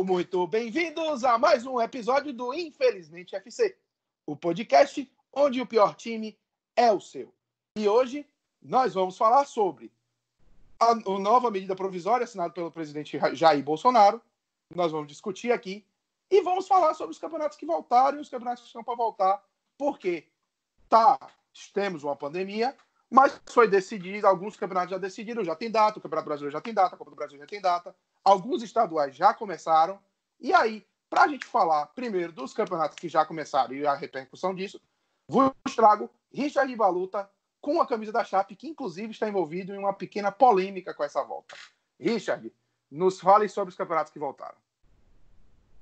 Sejam muito bem-vindos a mais um episódio do Infelizmente FC, o podcast onde o pior time é o seu. E hoje nós vamos falar sobre a nova medida provisória assinada pelo presidente Jair Bolsonaro. Nós vamos discutir aqui e vamos falar sobre os campeonatos que voltaram e os campeonatos que estão para voltar, porque temos uma pandemia, mas foi decidido, alguns campeonatos já decidiram, já tem data, o Campeonato Brasileiro já tem data, a Copa do Brasil já tem data, alguns estaduais já começaram. E aí, para a gente falar primeiro dos campeonatos que já começaram e a repercussão disso, vos trago Richard Valuta com a camisa da Chape, que inclusive está envolvido em uma pequena polêmica com essa volta. Richard, nos fale sobre os campeonatos que voltaram.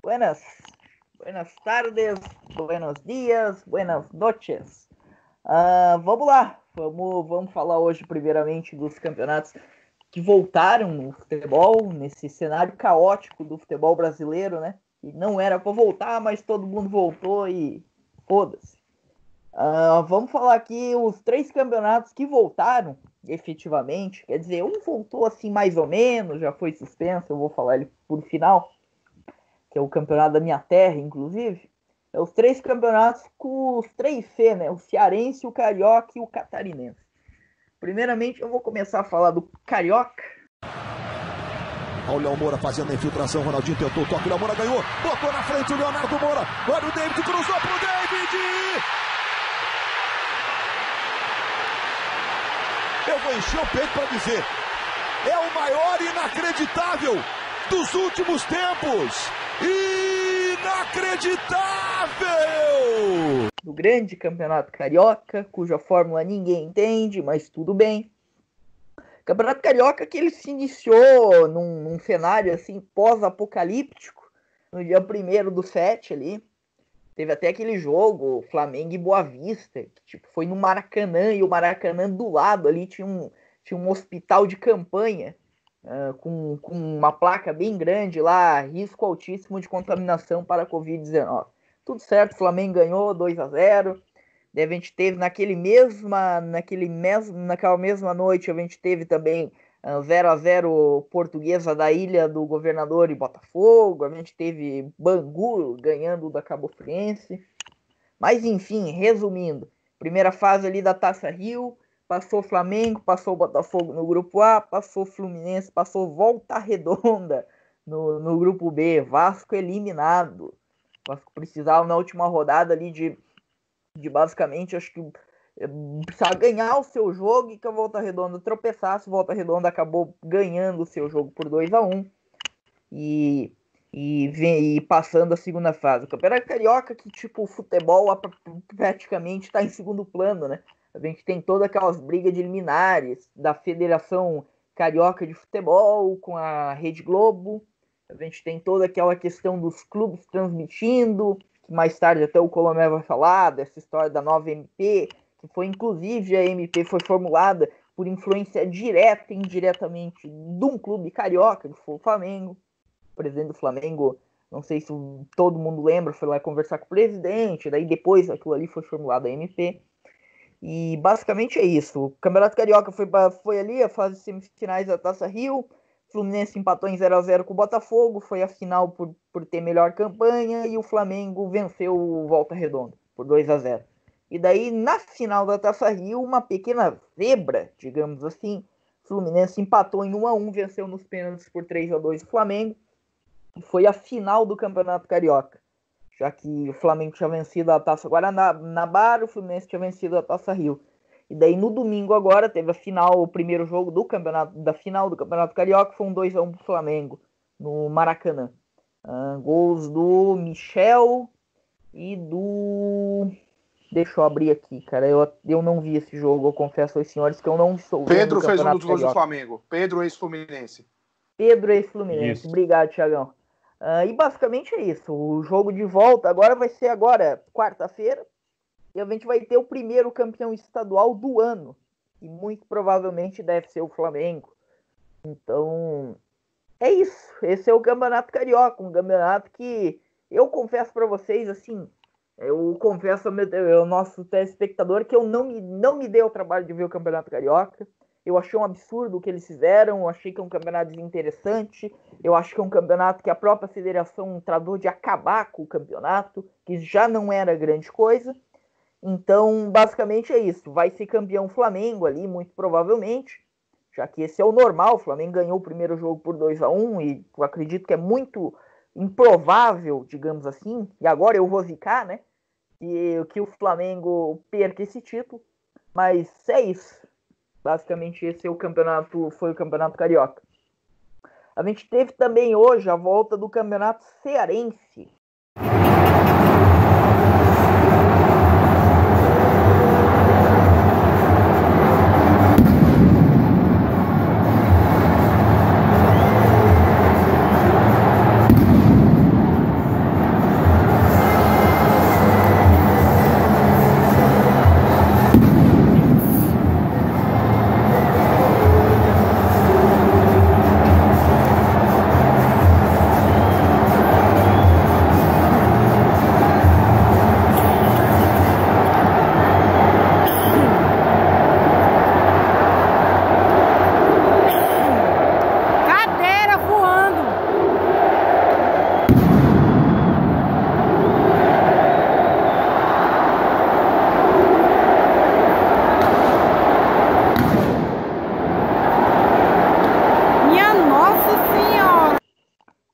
Buenas tardes, buenos dias, buenas noches. Vamos lá, vamos falar hoje primeiramente dos campeonatos que voltaram no futebol, nesse cenário caótico do futebol brasileiro, né? E não era para voltar, mas todo mundo voltou e foda-se. Vamos falar aqui os 3 campeonatos que voltaram efetivamente. Quer dizer, um voltou assim mais ou menos, já foi suspenso, eu vou falar ele por final, que é o campeonato da minha terra, inclusive. É os 3 campeonatos com os 3 C, né? O cearense, o carioca e o catarinense. Primeiramente, eu vou começar a falar do carioca. Olha o Léo Moura fazendo a infiltração, Ronaldinho tentou o toque, o Léo Moura ganhou, botou na frente o Leonardo Moura, olha o David, cruzou pro David! Eu vou encher o peito para dizer, é o maior inacreditável dos últimos tempos! Inacreditável! Do grande campeonato carioca, cuja fórmula ninguém entende, mas tudo bem. Campeonato carioca que ele se iniciou num cenário assim pós-apocalíptico, no dia 1º/7 ali. Teve até aquele jogo, Flamengo e Boa Vista, que tipo, foi no Maracanã, e o Maracanã do lado ali tinha um hospital de campanha, com uma placa bem grande lá, risco altíssimo de contaminação para a Covid-19. Tudo certo, o Flamengo ganhou 2-0. A gente teve naquela mesma noite, a gente teve também 0-0 Portuguesa da Ilha do Governador e Botafogo. A gente teve Bangu ganhando da Cabo Friense. Mas enfim, resumindo, primeira fase ali da Taça Rio, passou Flamengo, passou Botafogo no grupo A, passou Fluminense, passou Volta Redonda no grupo B, Vasco eliminado. Vasco precisava na última rodada ali de basicamente, acho que precisava ganhar o seu jogo e que a Volta Redonda tropeçasse. A Volta Redonda acabou ganhando o seu jogo por 2-1 e passando a segunda fase. O Campeonato Carioca, que tipo, o futebol praticamente está em segundo plano, né? A gente tem todas aquelas brigas de liminares da Federação Carioca de Futebol com a Rede Globo. A gente tem toda aquela questão dos clubes transmitindo, que mais tarde até o Colomé vai falar, dessa história da nova MP, que foi inclusive a MP foi formulada por influência direta e indiretamente de um clube carioca, que foi o Flamengo. O presidente do Flamengo, não sei se todo mundo lembra, foi lá conversar com o presidente, daí depois aquilo ali foi formulado a MP. E basicamente é isso. O Campeonato Carioca foi ali, a fase de semifinais da Taça Rio. Fluminense empatou em 0-0 com o Botafogo, foi a final por ter melhor campanha, e o Flamengo venceu o Volta Redonda por 2-0. E daí, na final da Taça Rio, uma pequena zebra, digamos assim, Fluminense empatou em 1-1, venceu nos pênaltis por 3-2 o Flamengo, e foi a final do Campeonato Carioca, já que o Flamengo tinha vencido a Taça Guanabara, o Fluminense tinha vencido a Taça Rio. E daí no domingo agora teve a final, o primeiro jogo da final do Campeonato Carioca, foi um 2-1 pro Flamengo, no Maracanã. Gols do Michel e do... Deixa eu abrir aqui, cara, eu não vi esse jogo, eu confesso aos senhores que eu não sou... Pedro fez um dos gols do Flamengo, Pedro ex-Fluminense. Pedro ex-Fluminense, obrigado, Thiagão. E basicamente é isso, o jogo de volta agora vai ser quarta-feira, e a gente vai ter o primeiro campeão estadual do ano. E muito provavelmente deve ser o Flamengo. Então, é isso. Esse é o Campeonato Carioca. Um campeonato que eu confesso para vocês, assim, eu confesso ao nosso telespectador que eu não me dei o trabalho de ver o Campeonato Carioca. Eu achei um absurdo o que eles fizeram, eu achei que é um campeonato desinteressante, eu acho que é um campeonato que a própria federação tratou de acabar com o campeonato, que já não era grande coisa. Então, basicamente é isso. Vai ser campeão Flamengo ali, muito provavelmente, já que esse é o normal. O Flamengo ganhou o primeiro jogo por 2-1 e eu acredito que é muito improvável, digamos assim, e agora eu vou zicar, né, que o Flamengo perca esse título, mas é isso. Basicamente esse é o campeonato, foi o Campeonato Carioca. A gente teve também hoje a volta do Campeonato Cearense.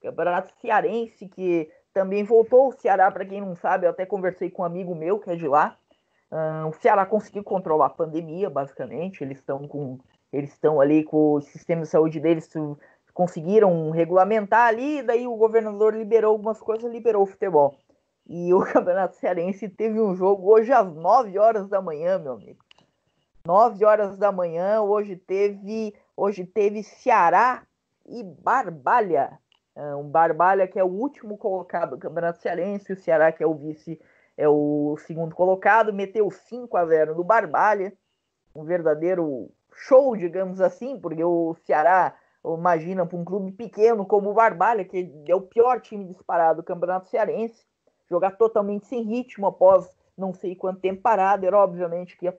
Campeonato Cearense, que também voltou o Ceará, para quem não sabe, eu até conversei com um amigo meu que é de lá. O Ceará conseguiu controlar a pandemia, basicamente. Eles estão ali com o sistema de saúde deles, conseguiram regulamentar ali, daí o governador liberou algumas coisas, liberou o futebol. E o Campeonato Cearense teve um jogo hoje às 9 horas da manhã, meu amigo. 9 horas da manhã, hoje teve Ceará e Barbalha. Um Barbalha que é o último colocado do Campeonato Cearense, o Ceará que é o vice, é o segundo colocado, meteu 5-0 no Barbalha, um verdadeiro show, digamos assim, porque o Ceará, imagina, para um clube pequeno como o Barbalha, que é o pior time disparado do Campeonato Cearense, jogar totalmente sem ritmo após não sei quanto tempo parado, era obviamente que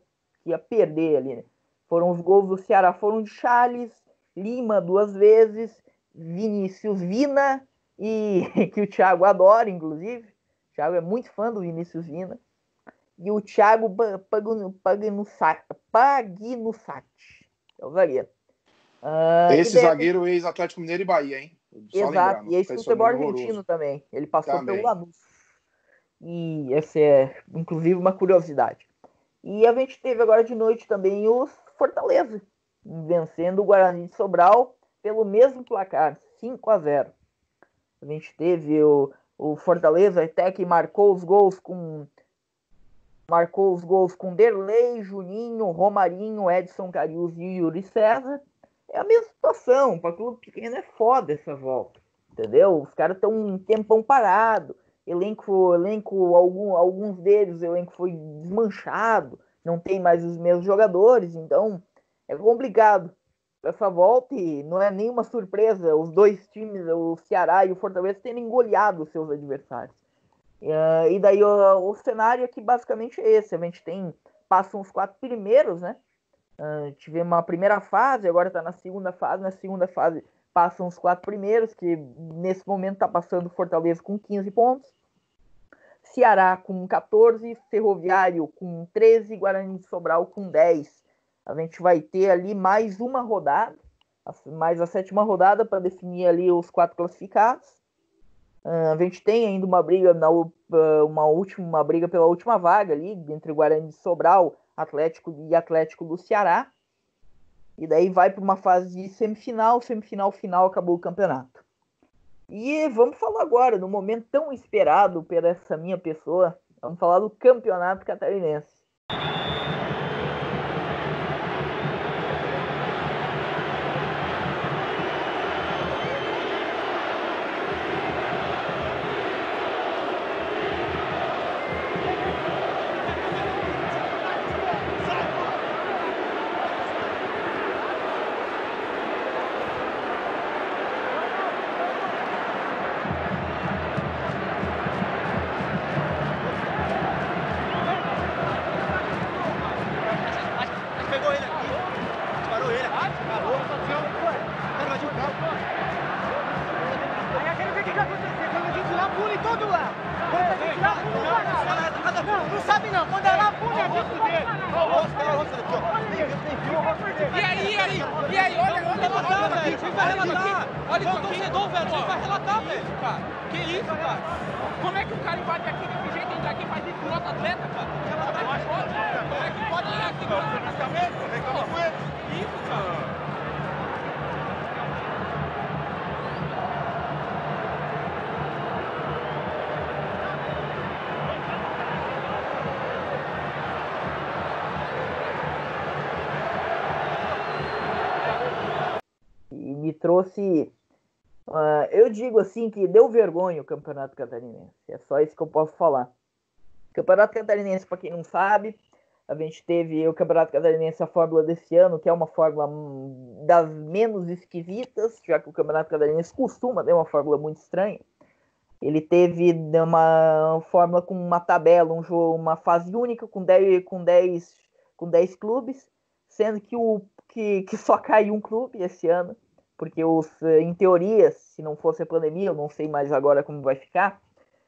ia perder ali, né? Os gols do Ceará foram de Charles, Lima 2 vezes, Vinícius Vina, e que o Thiago adora, inclusive. O Thiago é muito fã do Vinícius Vina. E o Thiago Pagnussati, é o zagueiro. Esse zagueiro ex-Atlético Mineiro e Bahia, hein? Só exato, e ex-futebol argentino também. Ele passou pelo Lanús. E essa é, inclusive, uma curiosidade. E a gente teve agora de noite também os Fortaleza, vencendo o Guarani de Sobral pelo mesmo placar, 5-0. A gente teve o Fortaleza até que marcou os gols com Derlei, Juninho, Romarinho, Edson Carius e Yuri César. É a mesma situação, para clube pequeno é foda essa volta, entendeu? Os caras estão um tempão parado, alguns deles, o elenco foi desmanchado, não tem mais os mesmos jogadores, então é complicado essa volta e não é nenhuma surpresa os dois times, o Ceará e o Fortaleza, terem goleado os seus adversários. E daí o cenário aqui basicamente é esse, a gente passam os 4 primeiros, né? Tivemos uma primeira fase, agora está na segunda fase passam os 4 primeiros, que nesse momento está passando Fortaleza com 15 pontos, Ceará com 14, Ferroviário com 13, Guarani de Sobral com 10. A gente vai ter ali mais uma rodada, mais a 7ª rodada para definir ali os 4 classificados. A gente tem ainda uma briga uma briga pela última vaga ali entre Guarani de Sobral, Atlético do Ceará. E daí vai para uma fase de semifinal, final, acabou o campeonato. E vamos falar agora, no momento tão esperado por essa minha pessoa, vamos falar do Campeonato Catarinense. não. Quando é lá, punha a rosto dele. E aí, olha aqui. Vai relatar. Olha isso aqui. Torcedor, velho, você vai relatar, velho. Cara, que isso, cara? Como é que o cara invade aqui desse jeito, entra aqui e faz isso com outro atleta, cara? Como é que pode ir aqui? Reclama com ele. Isso, cara. Me trouxe, eu digo assim, que deu vergonha o Campeonato Catarinense. É só isso que eu posso falar. Campeonato Catarinense, para quem não sabe, a gente teve o Campeonato Catarinense, a fórmula desse ano, que é uma fórmula das menos esquisitas, já que o Campeonato Catarinense costuma ter uma fórmula muito estranha. Ele teve uma fórmula com uma tabela, um jogo, uma fase única com 10 clubes, sendo que só caiu um clube esse ano, porque em teoria, se não fosse a pandemia, eu não sei mais agora como vai ficar,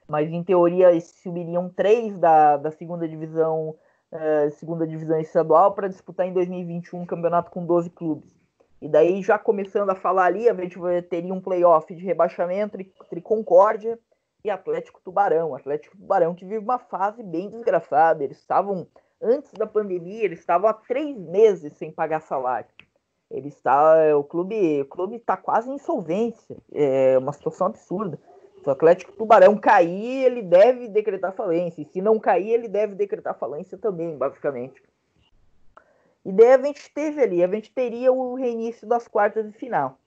mas em teoria subiriam 3 da segunda divisão estadual para disputar em 2021 um campeonato com 12 clubes. E daí, já começando a falar ali, a gente teria um playoff de rebaixamento entre Concórdia e Atlético Tubarão. Atlético Tubarão que vive uma fase bem desgraçada. Eles estavam, antes da pandemia, eles estavam há 3 meses sem pagar salário. O clube está quase em insolvência. É uma situação absurda. Se o Atlético Tubarão cair, ele deve decretar falência. E se não cair, ele deve decretar falência também, basicamente. E daí a gente teria o reinício das quartas de final.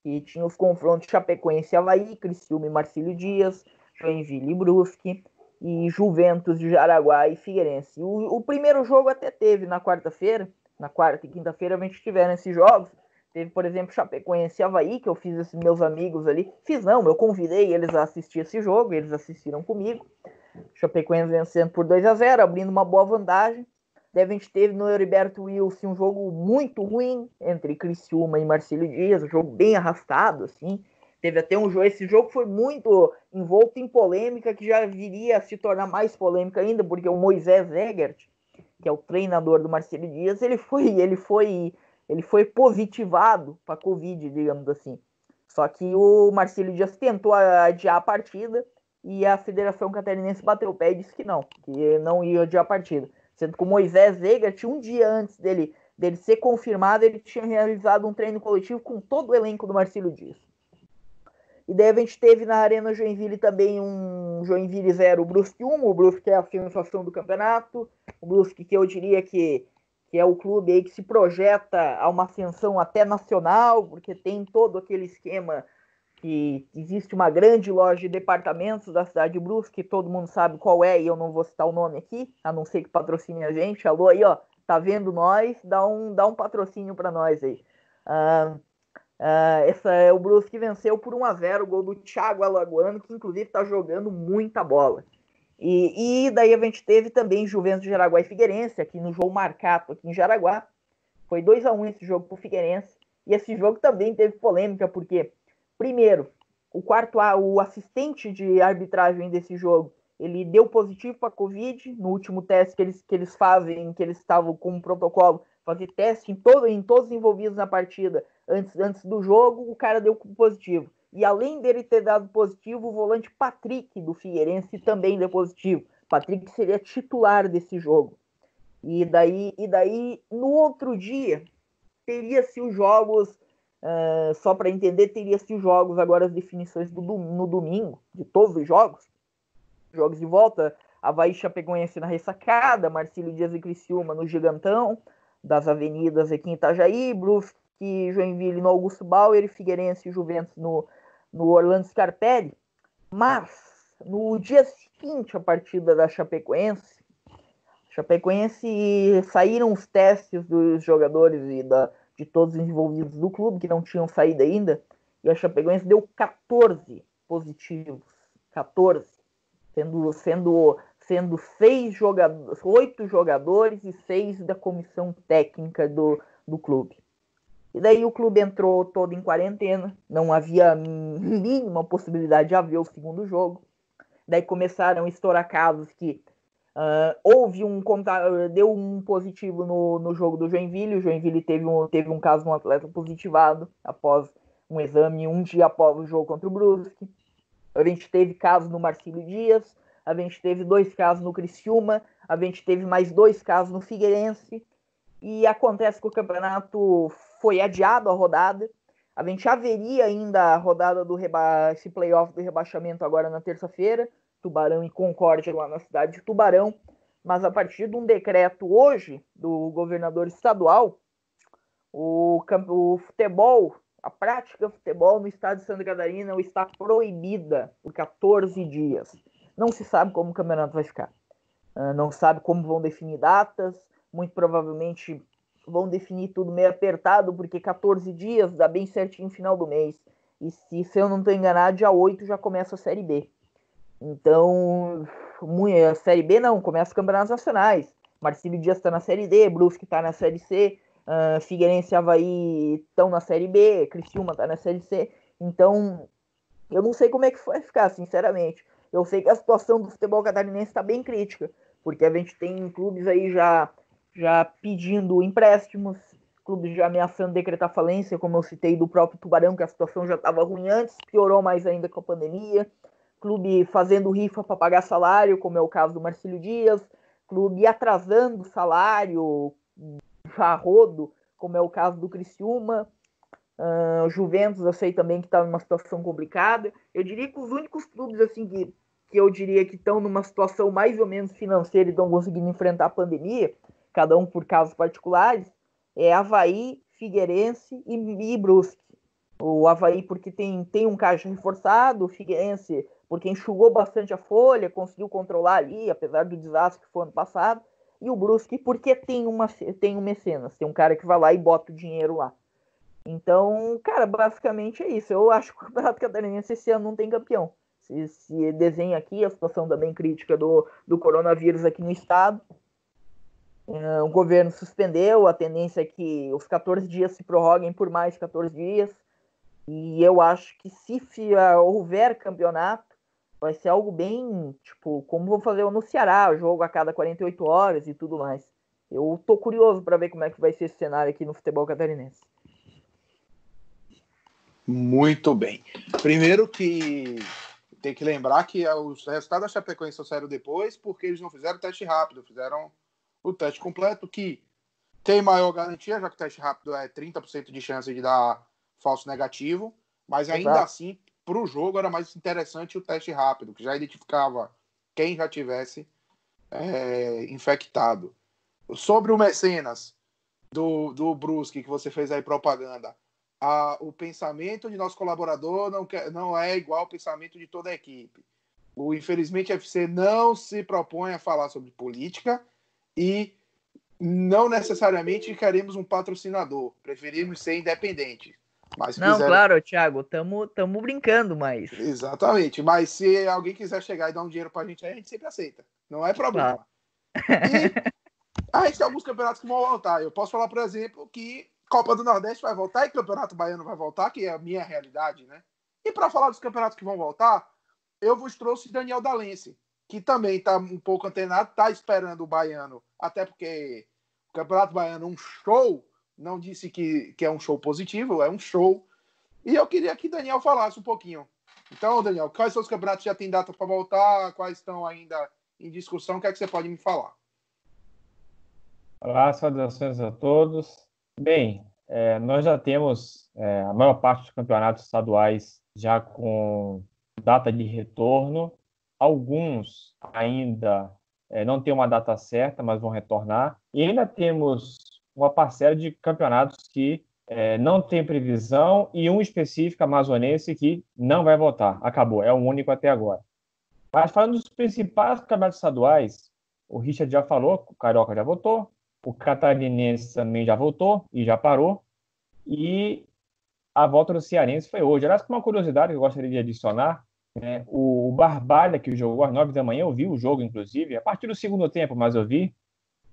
E tinha os confrontos Chapecoense e Avaí, Criciúma e Marcílio Dias, Joinville e Brusque, e Juventus de Jaraguá e Figueirense. O primeiro jogo até teve na quarta-feira. Na quarta e quinta-feira a gente tiveram esses jogos. Teve, por exemplo, Chapecoense e Avaí, que eu fiz esses meus amigos ali. Eu convidei eles a assistir esse jogo, eles assistiram comigo. Chapecoense vencendo por 2-0, abrindo uma boa vantagem. Daí a gente teve no Heriberto Wilson um jogo muito ruim entre Criciúma e Marcílio Dias, um jogo bem arrastado, assim. Teve até um jogo, esse jogo foi muito envolto em polêmica, que já viria a se tornar mais polêmica ainda, porque o Moisés Egert, que é o treinador do Marcílio Dias, ele foi positivado para Covid, digamos assim. Só que o Marcílio Dias tentou adiar a partida e a Federação Catarinense bateu o pé e disse que não ia adiar a partida. Sendo que o Moisés Egert, um dia antes dele ser confirmado, ele tinha realizado um treino coletivo com todo o elenco do Marcílio Dias. E daí a gente teve na Arena Joinville também um Joinville 0, o Brusque 1, o Brusque é a sensação do campeonato, o Brusque que eu diria que é o clube aí que se projeta a uma ascensão até nacional, porque tem todo aquele esquema que existe uma grande loja de departamentos da cidade de Brusque, que todo mundo sabe qual é, e eu não vou citar o nome aqui, a não ser que patrocine a gente. Alô aí, ó, tá vendo nós? Dá um patrocínio para nós aí. Essa é o Brusque que venceu por 1-0, o gol do Thiago Alagoano, que inclusive tá jogando muita bola. E daí a gente teve também Juventus de Jaraguá e Figueirense, aqui no jogo Marcato, aqui em Jaraguá. Foi 2-1 esse jogo pro Figueirense. E esse jogo também teve polêmica, porque primeiro, o assistente de arbitragem desse jogo, ele deu positivo para Covid, no último teste que eles fazem, que eles estavam com um protocolo, fazer teste em todos envolvidos na partida, antes do jogo, o cara deu positivo. E além dele ter dado positivo, o volante Patrick, do Figueirense, também deu positivo. Patrick seria titular desse jogo. E daí no outro dia, teria-se os jogos... só para entender, teria-se os jogos, agora as definições no domingo, de todos os jogos de volta, Avaí Chapecoense na Ressacada, Marcílio Dias e Criciúma no Gigantão, das avenidas aqui em Itajaí, Brusque e Joinville no Augusto Bauer, e Figueirense e Juventus no Orlando Scarpelli. Mas, no dia seguinte, a partida da Chapecoense, saíram os testes dos jogadores e de todos os envolvidos do clube, que não tinham saído ainda, e a Chapecoense deu 14 positivos. 14. Sendo 8 jogadores e 6 da comissão técnica do clube. E daí o clube entrou todo em quarentena, não havia mínima possibilidade de haver o segundo jogo. Daí começaram a estourar casos que Deu um positivo no jogo do Joinville. O Joinville teve um caso de um atleta positivado após um exame, um dia após o jogo contra o Brusque. A gente teve casos no Marcílio Dias, a gente teve 2 casos no Criciúma, a gente teve mais 2 casos no Figueirense, e acontece que o campeonato foi adiado a rodada. A gente haveria ainda a rodada esse playoff do rebaixamento agora na terça-feira, Tubarão e Concórdia lá na cidade de Tubarão, mas a partir de um decreto hoje do governador estadual, o futebol, a prática de futebol no estado de Santa Catarina está proibida por 14 dias. Não se sabe como o campeonato vai ficar. Não sabe como vão definir datas, muito provavelmente vão definir tudo meio apertado, porque 14 dias dá bem certinho no final do mês. E se eu não estou enganado, dia 8 já começa a Série B. Então, a Série B não, começa os campeonatos nacionais. Marcílio Dias está na Série D, Brusque está na Série C, Figueirense e Avaí estão na Série B, Criciúma está na Série C. Então, eu não sei como é que vai ficar, sinceramente. Eu sei que a situação do futebol catarinense está bem crítica, porque a gente tem clubes aí já pedindo empréstimos, clubes já ameaçando decretar falência, como eu citei do próprio Tubarão, que a situação já estava ruim antes, piorou mais ainda com a pandemia, clube fazendo rifa para pagar salário, como é o caso do Marcílio Dias, clube atrasando salário a rodo, como é o caso do Criciúma, o Juventus eu sei também que está numa situação complicada. Eu diria que os únicos clubes assim que eu diria que estão numa situação mais ou menos financeira e estão conseguindo enfrentar a pandemia, cada um por casos particulares, é Avaí, Figueirense e Brusque. O Avaí porque tem um caixa reforçado, o Figueirense porque enxugou bastante a folha, conseguiu controlar ali, apesar do desastre que foi ano passado, e o Brusque porque tem um mecenas, tem um cara que vai lá e bota o dinheiro lá. Então, cara, basicamente é isso. Eu acho que o Campeonato Catarinense esse ano não tem campeão. Se desenha aqui a situação da bem crítica do coronavírus aqui no estado. O governo suspendeu, a tendência é que os 14 dias se prorroguem por mais 14 dias. E eu acho que se houver campeonato, vai ser algo bem, tipo, como vão fazer no Ceará, o jogo a cada 48 horas e tudo mais. Eu tô curioso para ver como é que vai ser esse cenário aqui no futebol catarinense. Muito bem. Primeiro que tem que lembrar que os resultados da Chapecoense só saíram depois porque eles não fizeram o teste rápido, fizeram o teste completo, que tem maior garantia, já que o teste rápido é 30% de chance de dar falso negativo, mas ainda assim, para o jogo era mais interessante o teste rápido, que já identificava quem já tivesse infectado. Sobre o mecenas do Brusque, que você fez aí propaganda, o pensamento de nosso colaborador não é igual ao pensamento de toda a equipe. O Infelizmente FC não se propõe a falar sobre política e não necessariamente queremos um patrocinador. Preferimos ser independentes. Mas claro, Thiago, tamo brincando, mas... Exatamente. Mas se alguém quiser chegar e dar um dinheiro pra gente, a gente sempre aceita. Não é problema. E a gente tem alguns campeonatos que vão voltar. Eu posso falar, por exemplo, que Copa do Nordeste vai voltar e Campeonato Baiano vai voltar, que é a minha realidade, né? E para falar dos campeonatos que vão voltar, eu vos trouxe Daniel Dalense, que também está um pouco antenado, está esperando o Baiano, até porque o Campeonato Baiano é um show, não disse que é um show positivo, é um show. E eu queria que Daniel falasse um pouquinho. Então, Daniel, quais são os campeonatos que já tem data para voltar, quais estão ainda em discussão, o que é que você pode me falar? Olá, saudações a todos. Bem, nós já temos a maior parte dos campeonatos estaduais já com data de retorno. Alguns ainda não têm uma data certa, mas vão retornar. E ainda temos uma parcela de campeonatos que não tem previsão e um específico amazonense que não vai voltar. Acabou, é o único até agora. Mas falando dos principais campeonatos estaduais, o Richard já falou, o Carioca já voltou, o Catarinense também já voltou e já parou. E a volta do Cearense foi hoje. Aliás, com uma curiosidade que eu gostaria de adicionar, o Barbalha, que jogou às 9 da manhã, eu vi o jogo, inclusive, a partir do segundo tempo, mas eu vi,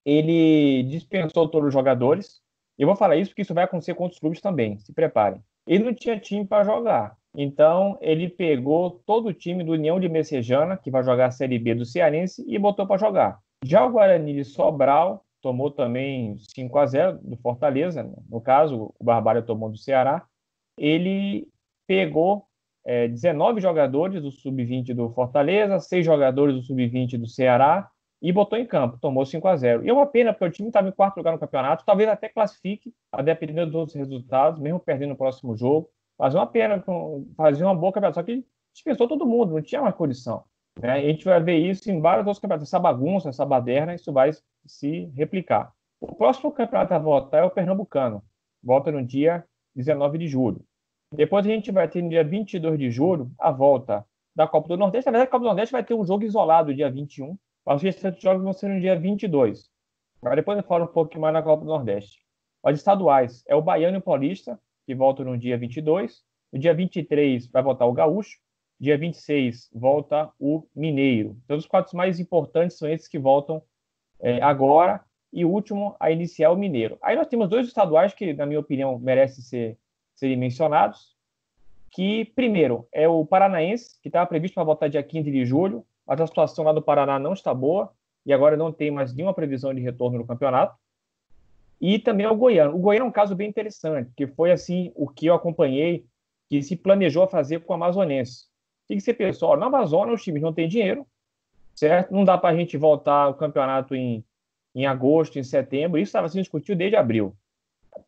ele dispensou todos os jogadores. Eu vou falar isso porque isso vai acontecer com outros clubes também, se preparem. Ele não tinha time para jogar, então ele pegou todo o time do União de Messejana, que vai jogar a Série B do Cearense, e botou para jogar. Já o Guarani de Sobral tomou também 5-0 do Fortaleza, né? No caso, o Barbalha tomou do Ceará. Ele pegou 19 jogadores do Sub-20 do Fortaleza, 6 jogadores do Sub-20 do Ceará e botou em campo, tomou 5-0. E é uma pena, porque o time estava em quarto lugar no campeonato, talvez até classifique, a depender dos outros resultados, mesmo perdendo o próximo jogo. Mas é uma pena, fazer uma boa campeonato, só que dispensou todo mundo, não tinha mais condição. Né? A gente vai ver isso em vários outros campeonatos, essa bagunça, essa baderna, isso vai se replicar. O próximo campeonato a voltar é o Pernambucano, volta no dia 19 de julho. Depois a gente vai ter no dia 22 de julho a volta da Copa do Nordeste. Na verdade, a Copa do Nordeste vai ter um jogo isolado dia 21, mas os restantes jogos vão ser no dia 22. Mas depois eu falo um pouquinho mais na Copa do Nordeste. Os estaduais é o Baiano e o Paulista, que voltam no dia 22. No dia 23 vai voltar o Gaúcho. Dia 26 volta o Mineiro. Então, os 4 mais importantes são esses que voltam agora. E o último a iniciar o Mineiro. Aí nós temos 2 estaduais que, na minha opinião, merecem serem mencionados, que, primeiro, é o Paranaense, que estava previsto para voltar dia 15 de julho, mas a situação lá do Paraná não está boa, e agora não tem mais nenhuma previsão de retorno no campeonato. E também é o Goiano. O Goiano é um caso bem interessante, que foi assim o que eu acompanhei, que se planejou fazer com o Amazonense. O que você pensou? Na Amazônia os times não têm dinheiro, certo? Não dá para a gente voltar ao campeonato em agosto, em setembro, isso estava sendo discutido desde abril.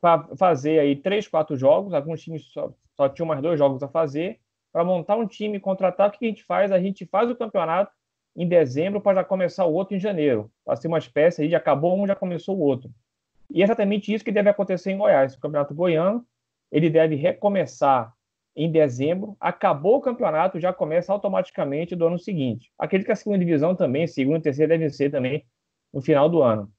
Para fazer aí 3, 4 jogos, alguns times só tinham mais 2 jogos a fazer, para montar um time e contratar, o que a gente faz? A gente faz o campeonato em dezembro para já começar o outro em janeiro. Para ser uma espécie aí de acabou um, já começou o outro. E é exatamente isso que deve acontecer em Goiás. O campeonato goiano, ele deve recomeçar em dezembro, acabou o campeonato, já começa automaticamente do ano seguinte. Acredito que a segunda divisão também, segunda e terceira, devem ser também no final do ano.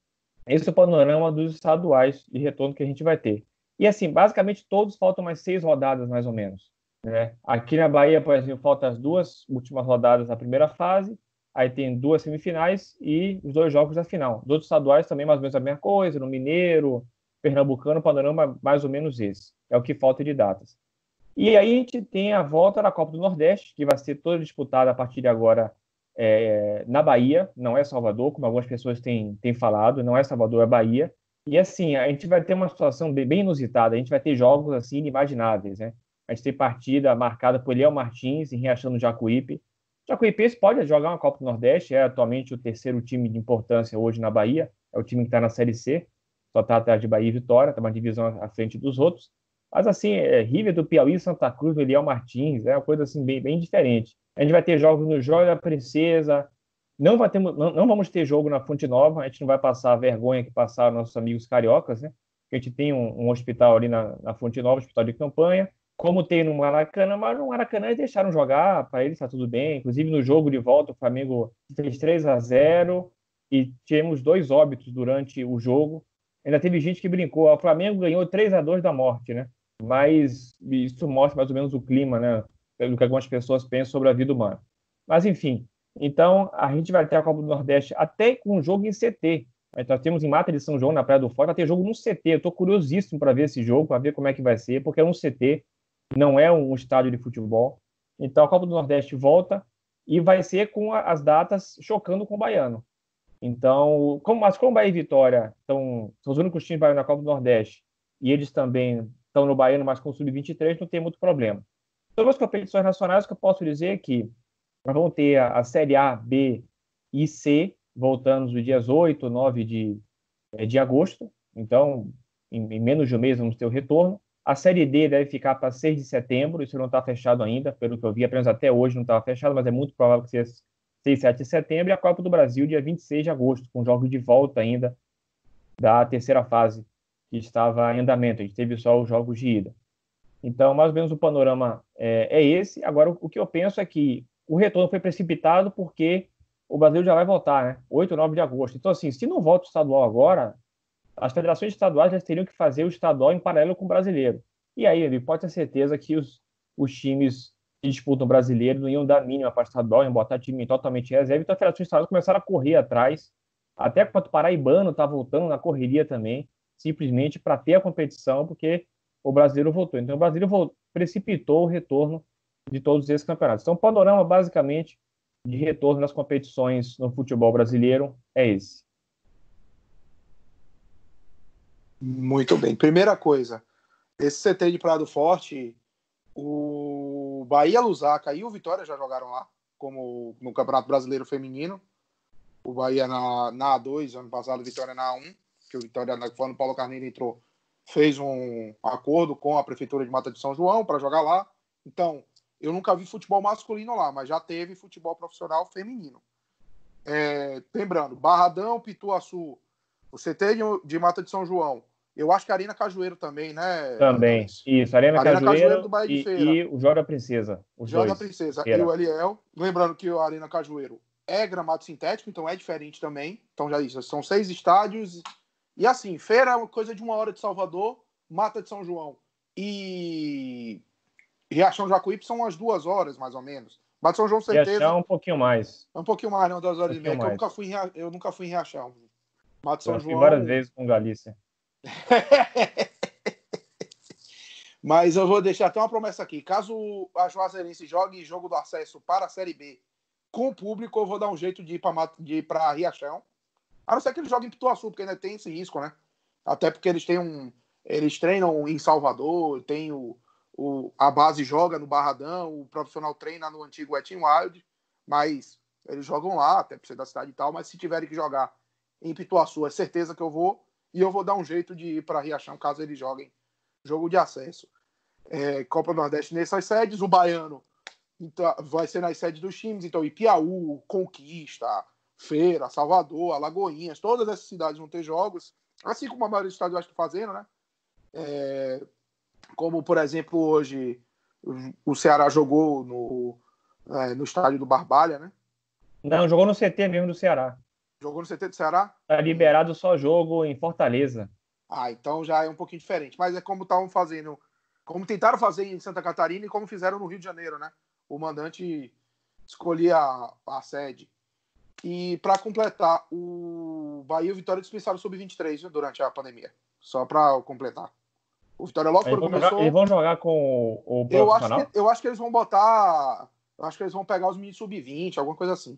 Esse é o panorama dos estaduais de retorno que a gente vai ter. E assim, basicamente todos faltam mais 6 rodadas, mais ou menos. Né? Aqui na Bahia, por exemplo, faltam as 2 últimas rodadas da primeira fase, aí tem 2 semifinais e os 2 jogos da final. Os outros estaduais também mais ou menos a mesma coisa, no Mineiro, Pernambucano, o panorama mais ou menos esse. É o que falta de datas. E aí a gente tem a volta da Copa do Nordeste, que vai ser toda disputada a partir de agora na Bahia, não é Salvador, como algumas pessoas têm falado, não é Salvador, é Bahia. E assim, a gente vai ter uma situação bem inusitada, a gente vai ter jogos assim inimagináveis, né? A gente tem partida marcada por Eliel Martins em Riachão do Jacuípe. Jacuipense pode jogar uma Copa do Nordeste, é atualmente o 3º time de importância hoje na Bahia, é o time que está na Série C, só está atrás de Bahia e Vitória, está uma divisão à frente dos outros. Mas assim, River do Piauí, Santa Cruz, do Eliel Martins, é uma coisa assim bem diferente. A gente vai ter jogos no Joia da Princesa, não vamos ter jogo na Fonte Nova, a gente não vai passar a vergonha que passaram nossos amigos cariocas, né? A gente tem um hospital ali na Fonte Nova, hospital de campanha, como tem no Maracanã, mas no Maracanã eles deixaram jogar, para eles está tudo bem. Inclusive no jogo de volta, o Flamengo fez 3-0 e tivemos 2 óbitos durante o jogo. Ainda teve gente que brincou, o Flamengo ganhou 3-2 da morte, né? Mas isso mostra mais ou menos o clima, né? Do que algumas pessoas pensam sobre a vida humana. Mas, enfim, então a gente vai ter a Copa do Nordeste até com um jogo em CT. Nós temos em Mata de São João, na Praia do Forte, vai ter jogo no CT. Eu estou curiosíssimo para ver esse jogo, para ver como é que vai ser, porque é um CT, não é um estádio de futebol. Então a Copa do Nordeste volta e vai ser com as datas chocando com o Baiano. Então, como Bahia e Vitória são os únicos times baianos na Copa do Nordeste, e eles também estão no Baiano, mas com o Sub-23, não tem muito problema. Sobre as competições nacionais, o que eu posso dizer é que nós vamos ter a Série A, B e C, voltando nos dias 8, 9 de agosto. Então, em menos de um mês, vamos ter o retorno. A Série D deve ficar para 6 de setembro, isso não está fechado ainda, pelo que eu vi, apenas até hoje não estava fechado, mas é muito provável que seja 6, 7 de setembro, e a Copa do Brasil, dia 26 de agosto, com jogos de volta ainda da terceira fase, que estava em andamento. A gente teve só os jogos de ida. Então, mais ou menos o panorama é esse. Agora, o que eu penso é que o retorno foi precipitado porque o Brasil já vai voltar, né? 8, 9 de agosto. Então, assim, se não volta o estadual agora, as federações estaduais já teriam que fazer o estadual em paralelo com o brasileiro. E aí, ele pode ter certeza que os times que disputam o brasileiro não iam dar mínima para o estadual, iam botar time totalmente reserva. Então, as federações estaduais começaram a correr atrás. Até o Paraibano está voltando na correria também, simplesmente para ter a competição, porque o brasileiro voltou. Então, o brasileiro precipitou o retorno de todos esses campeonatos. Então, o panorama, basicamente, de retorno das competições no futebol brasileiro é esse. Muito bem. Primeira coisa, esse CT de Prado Forte, o Bahia Lusaka e o Vitória já jogaram lá, como no Campeonato Brasileiro Feminino. O Bahia na A2, ano passado, o Vitória na A1, que o Vitória, quando o Paulo Carneiro entrou, fez um acordo com a Prefeitura de Mata de São João para jogar lá. Então, eu nunca vi futebol masculino lá, mas já teve futebol profissional feminino. Lembrando, Barradão, Pituaçu, o CT de Mata de São João. Eu acho que a Arena Cajueiro também, né? Também, isso. Arena Cajueiro do Bahia de Feira. E o Joga Princesa. Os Joga dois. Princesa Feira. e o Eliel. Lembrando que a Arena Cajueiro é gramado sintético, então é diferente também. Então já isso, são 6 estádios. E assim, Feira é uma coisa de 1 hora de Salvador, Mata de São João e Riachão Jacuípe são umas 2 horas, mais ou menos. Mata de São João, certeza. Riachão um pouquinho mais. É um pouquinho mais, não, 2 horas e meia, que eu nunca fui em Riachão. Mata de São João. Várias vezes com Galícia. Mas eu vou deixar até uma promessa aqui. Caso a Juazeirense jogue jogo do acesso para a Série B com o público, eu vou dar um jeito de ir para Riachão. A não ser que eles joguem em Pituaçu, porque ainda tem esse risco, né? Até porque eles treinam em Salvador, tem a base joga no Barradão, o profissional treina no antigo Wet n Wild, mas eles jogam lá, até por ser da cidade e tal, mas se tiverem que jogar em Pituaçu, é certeza que eu vou, e eu vou dar um jeito de ir para Riachão, caso eles joguem jogo de acesso. Copa Nordeste nessas sedes, o Baiano então, vai ser nas sedes dos times, então Ipiaú, Conquista, Feira, Salvador, Alagoinhas, todas essas cidades vão ter jogos, assim como a maioria dos estaduais estão fazendo, né? Como, por exemplo, hoje o Ceará jogou no estádio do Barbalha, né? Não, jogou no CT mesmo do Ceará. Jogou no CT do Ceará? Tá liberado só jogo em Fortaleza. Então já é um pouquinho diferente. Mas é como estavam fazendo, como tentaram fazer em Santa Catarina e como fizeram no Rio de Janeiro, né? O mandante escolhia a sede. E para completar, o Bahia e o Vitória dispensaram o Sub-23 durante a pandemia. Só para completar. O Vitória logo quando começou... Eles vão jogar com o profissional? Eu acho que eles vão botar... Eu acho que eles vão pegar os meninos Sub-20, alguma coisa assim.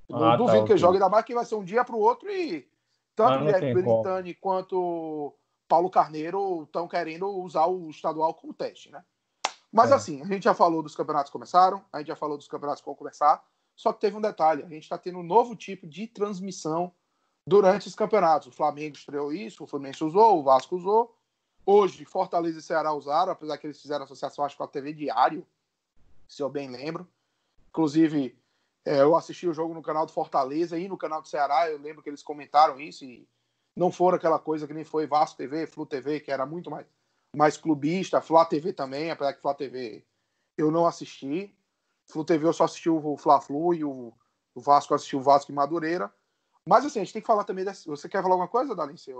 Não duvido que eles joguem, ainda mais que vai ser um dia para o outro e tanto o Guilherme Belintani quanto Paulo Carneiro estão querendo usar o estadual como teste, né? Mas assim, a gente já falou dos campeonatos que começaram, a gente já falou dos campeonatos que vão começar, só que teve um detalhe, a gente está tendo um novo tipo de transmissão durante os campeonatos. O Flamengo estreou isso, o Fluminense usou, o Vasco usou. Hoje, Fortaleza e Ceará usaram, apesar que eles fizeram associação, acho que com a TV Diário, se eu bem lembro. Inclusive, eu assisti o jogo no canal do Fortaleza e no canal do Ceará, eu lembro que eles comentaram isso e não foram aquela coisa que nem foi Vasco TV, Flu TV, que era muito mais clubista, Flá TV também, apesar que Flá TV eu não assisti. Flu TV eu só assisti o Fla-Flu e o Vasco assistiu o Vasco e Madureira. Mas assim, a gente tem que falar também Você quer falar alguma coisa, Dalice?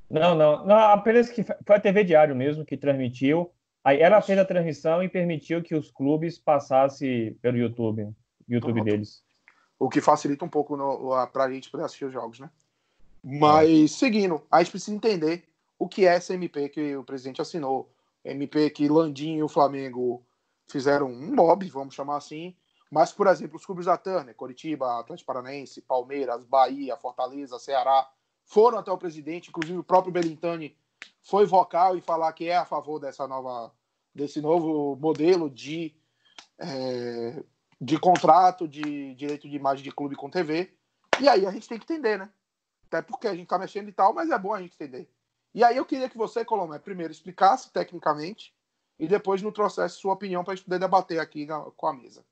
Não, apenas que foi a TV Diário mesmo que transmitiu. Aí ela fez a transmissão e permitiu que os clubes passassem pelo YouTube deles. O que facilita um pouco pra gente poder assistir os jogos, né? Mas, seguindo, a gente precisa entender o que é essa MP que o presidente assinou. MP que Landim e o Flamengo fizeram um lobby, vamos chamar assim. Mas, por exemplo, os clubes da Turner, Coritiba, Atlético Paranaense, Palmeiras, Bahia, Fortaleza, Ceará, foram até o presidente, inclusive o próprio Belintani foi vocal e falar que é a favor desse novo modelo de contrato, de direito de imagem de clube com TV. E aí a gente tem que entender, né? Até porque a gente tá mexendo e tal, mas é bom a gente entender. E aí eu queria que você, Colomé, primeiro explicasse tecnicamente e depois nos trouxesse sua opinião para a gente poder debater aqui com a mesa.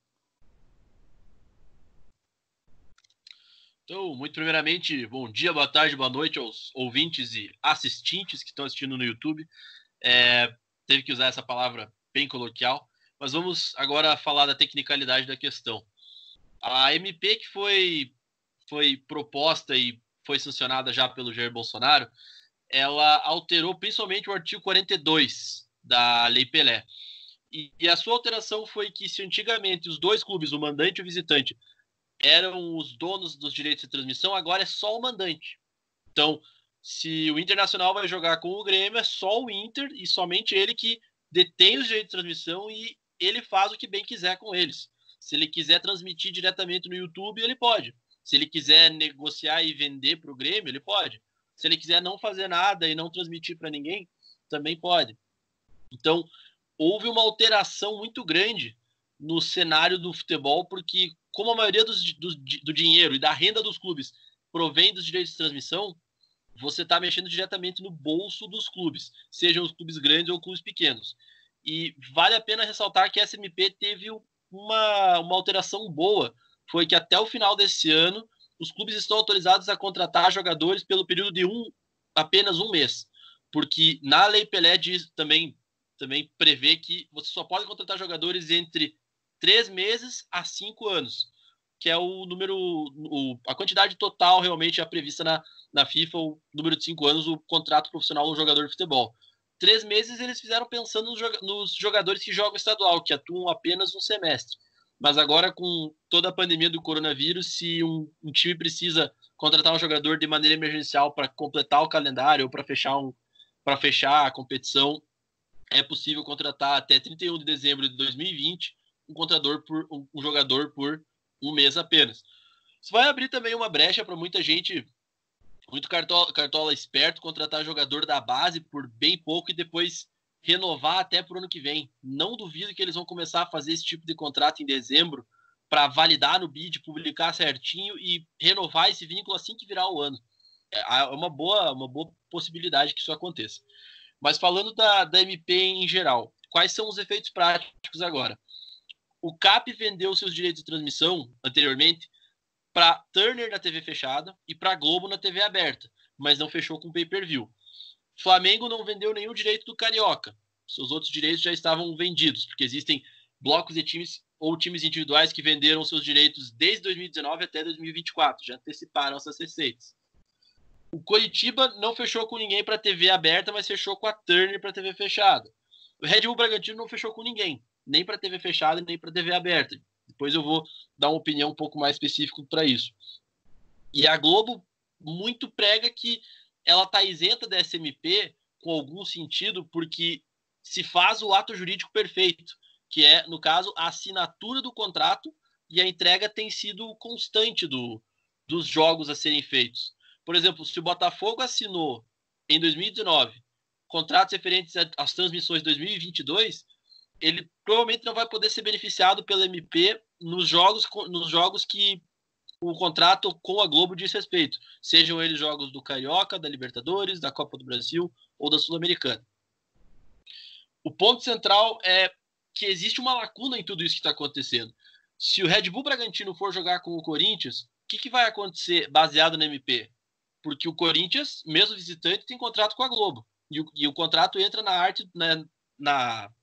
Então, muito primeiramente, bom dia, boa tarde, boa noite aos ouvintes e assistentes que estão assistindo no YouTube. Teve que usar essa palavra bem coloquial, mas vamos agora falar da tecnicalidade da questão. A MP que foi proposta e foi sancionada já pelo Jair Bolsonaro, ela alterou principalmente o artigo 42 da Lei Pelé. E a sua alteração foi que se antigamente os dois clubes, o mandante e o visitante, eram os donos dos direitos de transmissão, agora é só o mandante. Então, se o Internacional vai jogar com o Grêmio, é só o Inter e somente ele que detém os direitos de transmissão e ele faz o que bem quiser com eles. Se ele quiser transmitir diretamente no YouTube, ele pode. Se ele quiser negociar e vender para o Grêmio, ele pode. Se ele quiser não fazer nada e não transmitir para ninguém, também pode. Então, houve uma alteração muito grande no cenário do futebol, porque como a maioria do dinheiro e da renda dos clubes provém dos direitos de transmissão, você está mexendo diretamente no bolso dos clubes, sejam os clubes grandes ou clubes pequenos. E vale a pena ressaltar que a SMP teve uma alteração boa, foi que até o final desse ano, os clubes estão autorizados a contratar jogadores pelo período de apenas um mês, porque na Lei Pelé diz, também prevê que você só pode contratar jogadores entre 3 meses a 5 anos, que é o número, a quantidade total realmente é prevista na FIFA, o número de 5 anos, o contrato profissional do jogador de futebol. 3 meses eles fizeram pensando nos jogadores que jogam estadual, que atuam apenas um semestre. Mas agora, com toda a pandemia do coronavírus, se um time precisa contratar um jogador de maneira emergencial para completar o calendário ou para fechar a competição, é possível contratar até 31 de dezembro de 2020 um jogador por um mês apenas. Isso vai abrir também uma brecha para muita gente, muito cartola esperto, contratar jogador da base por bem pouco e depois renovar até para o ano que vem. Não duvido que eles vão começar a fazer esse tipo de contrato em dezembro para validar no bid, publicar certinho e renovar esse vínculo assim que virar o ano. É uma boa possibilidade que isso aconteça. Mas falando da MP em geral, quais são os efeitos práticos agora? O CAP vendeu seus direitos de transmissão anteriormente para Turner na TV fechada e para Globo na TV aberta, mas não fechou com pay-per-view. Flamengo não vendeu nenhum direito do Carioca. Seus outros direitos já estavam vendidos, porque existem blocos de times ou times individuais que venderam seus direitos desde 2019 até 2024, já anteciparam essas receitas. O Coritiba não fechou com ninguém para TV aberta, mas fechou com a Turner para TV fechada. O Red Bull Bragantino não fechou com ninguém, nem para TV fechada, nem para TV aberta. Depois eu vou dar uma opinião um pouco mais específica para isso. E a Globo muito prega que ela está isenta da SMP com algum sentido, porque se faz o ato jurídico perfeito, que é, no caso, a assinatura do contrato, e a entrega tem sido constante dos jogos a serem feitos. Por exemplo, se o Botafogo assinou em 2019 contratos referentes às transmissões de 2022, ele provavelmente não vai poder ser beneficiado pela MP nos jogos que o contrato com a Globo diz respeito, sejam eles jogos do Carioca, da Libertadores, da Copa do Brasil ou da Sul-Americana. O ponto central é que existe uma lacuna em tudo isso que está acontecendo. Se o Red Bull Bragantino for jogar com o Corinthians, o que vai acontecer baseado na MP? Porque o Corinthians, mesmo visitante, tem contrato com a Globo. E o contrato entra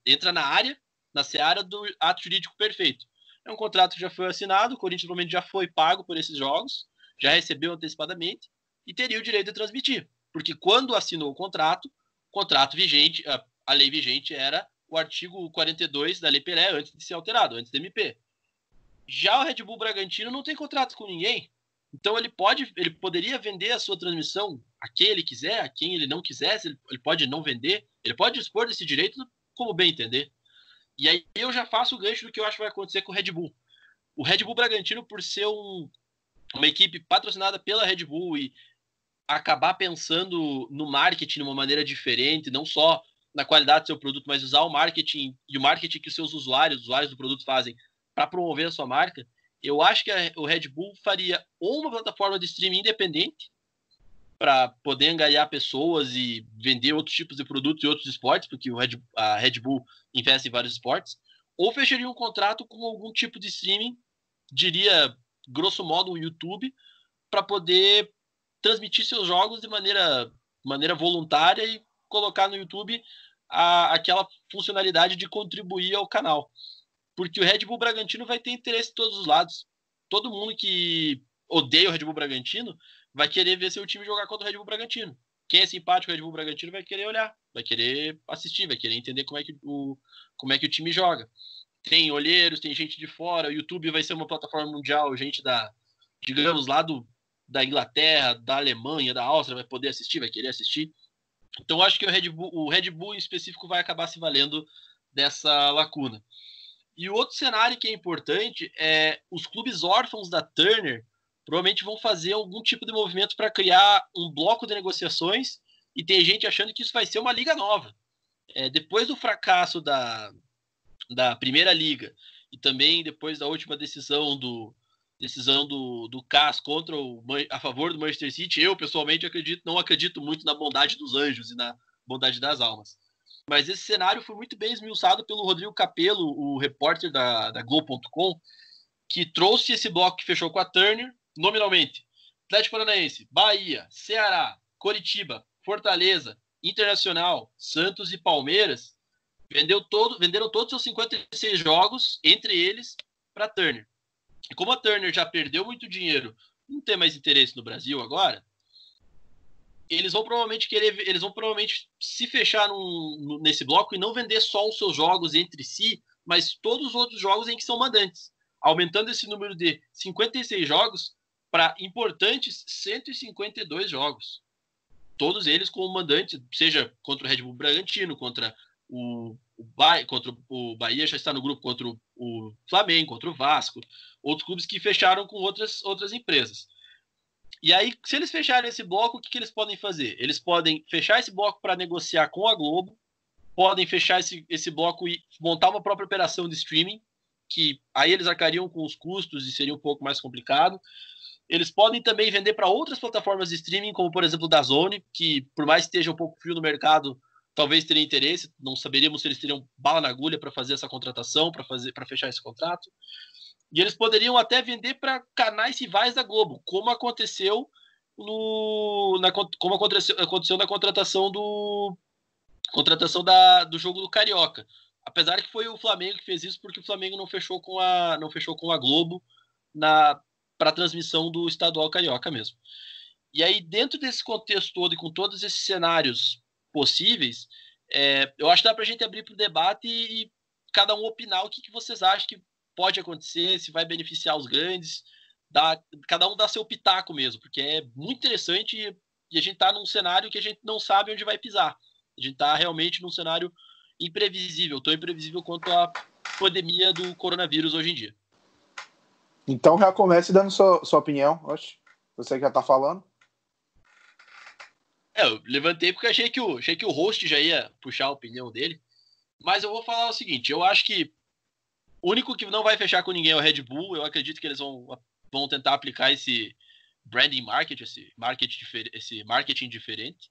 entra na área, na seara do ato jurídico perfeito. É um contrato que já foi assinado, o Corinthians provavelmente já foi pago por esses jogos, já recebeu antecipadamente e teria o direito de transmitir. Porque quando assinou o contrato vigente, a lei vigente era o artigo 42 da Lei Pelé, antes de ser alterado, antes da MP. Já o Red Bull Bragantino não tem contrato com ninguém. Então ele poderia vender a sua transmissão a quem ele quiser, a quem ele não quisesse, ele pode não vender, ele pode dispor desse direito como bem entender. E aí eu já faço o gancho do que eu acho que vai acontecer com o Red Bull. O Red Bull Bragantino, por ser uma equipe patrocinada pela Red Bull e acabar pensando no marketing de uma maneira diferente, não só na qualidade do seu produto, mas usar o marketing e o marketing que os seus usuários do produto fazem para promover a sua marca, eu acho que o Red Bull faria ou uma plataforma de streaming independente para poder angariar pessoas e vender outros tipos de produtos e outros esportes, porque a Red Bull investe em vários esportes, ou fecharia um contrato com algum tipo de streaming, diria, grosso modo, um YouTube, para poder transmitir seus jogos de maneira voluntária e colocar no YouTube aquela funcionalidade de contribuir ao canal. Porque o Red Bull Bragantino vai ter interesse de todos os lados. Todo mundo que odeia o Red Bull Bragantino vai querer ver seu time jogar contra o Red Bull Bragantino. Quem é simpático ao Red Bull Bragantino vai querer olhar, vai querer assistir, vai querer entender como é que o time joga. Tem olheiros, tem gente de fora, o YouTube vai ser uma plataforma mundial, gente digamos, lá da Inglaterra, da Alemanha, da Áustria vai poder assistir, vai querer assistir. Então acho que o Red Bull em específico vai acabar se valendo dessa lacuna. E o outro cenário que é importante é os clubes órfãos da Turner provavelmente vão fazer algum tipo de movimento para criar um bloco de negociações, e tem gente achando que isso vai ser uma liga nova. Depois do fracasso da Primeira Liga e também depois da última decisão do CAS a favor do Manchester City, eu pessoalmente não acredito muito na bondade dos anjos e na bondade das almas. Mas esse cenário foi muito bem esmiuçado pelo Rodrigo Capello, o repórter da Globo.com, que trouxe esse bloco que fechou com a Turner, nominalmente: Atlético Paranaense, Bahia, Ceará, Coritiba, Fortaleza, Internacional, Santos e Palmeiras, venderam todos os seus 56 jogos, entre eles, para a Turner. E como a Turner já perdeu muito dinheiro, não tem mais interesse no Brasil agora, eles vão provavelmente se fechar nesse bloco e não vender só os seus jogos entre si, mas todos os outros jogos em que são mandantes, aumentando esse número de 56 jogos para importantes 152 jogos. Todos eles como mandante, seja contra o Red Bull Bragantino, contra o Bahia, já está no grupo, contra o Flamengo, contra o Vasco, outros clubes que fecharam com outras empresas. E aí, se eles fecharem esse bloco, o que eles podem fazer? Eles podem fechar esse bloco para negociar com a Globo, podem fechar esse bloco e montar uma própria operação de streaming, que aí eles arcariam com os custos e seria um pouco mais complicado. Eles podem também vender para outras plataformas de streaming, como por exemplo o DAZN, que por mais que esteja um pouco frio no mercado, talvez teria interesse. Não saberíamos se eles teriam bala na agulha para fazer essa contratação, para fechar esse contrato. E eles poderiam até vender para canais rivais da Globo, como aconteceu na contratação do jogo do Carioca. Apesar que foi o Flamengo que fez isso, porque o Flamengo não fechou com a Globo para a transmissão do estadual Carioca mesmo. E aí, dentro desse contexto todo e com todos esses cenários possíveis, eu acho que dá para a gente abrir para o debate e cada um opinar o que vocês acham que pode acontecer, se vai beneficiar os grandes, cada um dá seu pitaco mesmo, porque é muito interessante e a gente está num cenário que a gente não sabe onde vai pisar. A gente está realmente num cenário imprevisível, tão imprevisível quanto a pandemia do coronavírus hoje em dia. Então já comece dando sua opinião. Oxe, você que já está falando. Eu levantei porque achei que o host já ia puxar a opinião dele, mas eu vou falar o seguinte: eu acho que o único que não vai fechar com ninguém é o Red Bull. Eu acredito que eles vão tentar aplicar esse branding marketing, esse marketing diferente.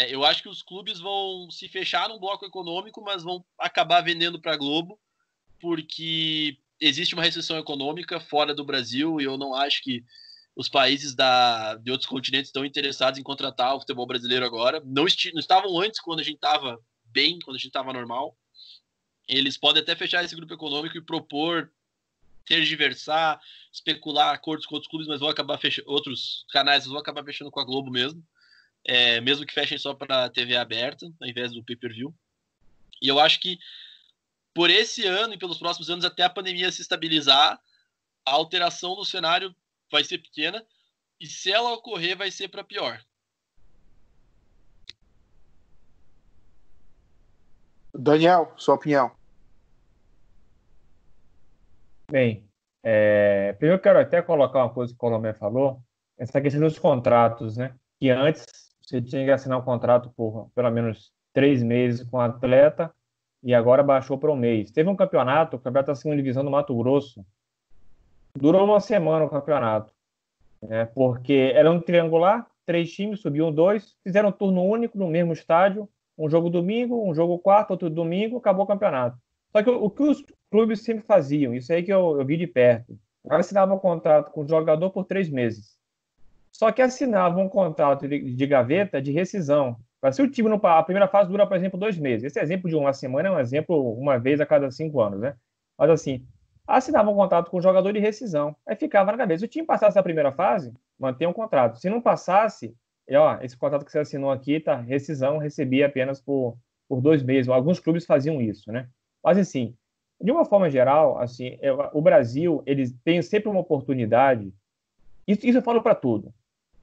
Eu acho que os clubes vão se fechar num bloco econômico, mas vão acabar vendendo para a Globo, porque existe uma recessão econômica fora do Brasil e eu não acho que os países de outros continentes estão interessados em contratar o futebol brasileiro agora. Não estavam antes, quando a gente estava bem, quando a gente estava normal. Eles podem até fechar esse grupo econômico e propor tergiversar, especular acordos com outros clubes, mas outros canais vão acabar fechando com a Globo mesmo. Mesmo que fechem só para a TV aberta, ao invés do pay-per-view. E eu acho que por esse ano e pelos próximos anos, até a pandemia se estabilizar, a alteração do cenário vai ser pequena, e se ela ocorrer, vai ser para pior. Daniel, sua opinião. Bem, primeiro eu quero até colocar uma coisa que o Colomé falou, essa questão dos contratos, né? Que antes você tinha que assinar um contrato por pelo menos 3 meses com o atleta e agora baixou para um mês. Teve um campeonato, o campeonato da segunda divisão do Mato Grosso, durou uma semana o campeonato, né? Porque era um triangular, 3 times, subiam 2, fizeram um turno único no mesmo estádio, um jogo domingo, um jogo quarto, outro domingo, acabou o campeonato. Só que o que os clubes sempre faziam, isso aí que eu vi de perto, assinavam um contrato com o jogador por 3 meses. Só que assinavam um contrato de gaveta de rescisão. Se o time, a primeira fase dura, por exemplo, 2 meses. Esse exemplo de uma semana é um exemplo uma vez a cada 5 anos, né? Mas assim, assinavam um contrato com o jogador de rescisão. Aí ficava na cabeça. Se o time passasse a primeira fase, mantém um contrato. Se não passasse, esse contrato que você assinou aqui, tá, rescisão, recebia apenas por 2 meses. Alguns clubes faziam isso, né? Mas assim, de uma forma geral, assim, o Brasil, eles têm sempre uma oportunidade, isso eu falo para tudo,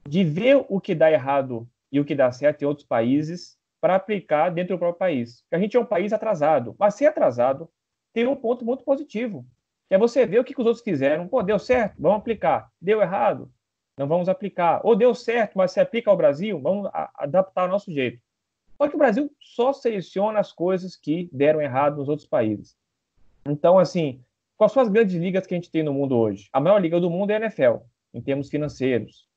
de ver o que dá errado e o que dá certo em outros países para aplicar dentro do próprio país. Porque a gente é um país atrasado, mas ser atrasado tem um ponto muito positivo, que é você ver o que os outros fizeram. Pô, deu certo, vamos aplicar. Deu errado, não vamos aplicar. Ou deu certo, mas se aplica ao Brasil, vamos adaptar ao nosso jeito. Só que o Brasil só seleciona as coisas que deram errado nos outros países. Então, assim, quais são as grandes ligas que a gente tem no mundo hoje? A maior liga do mundo é a NFL, em termos financeiros.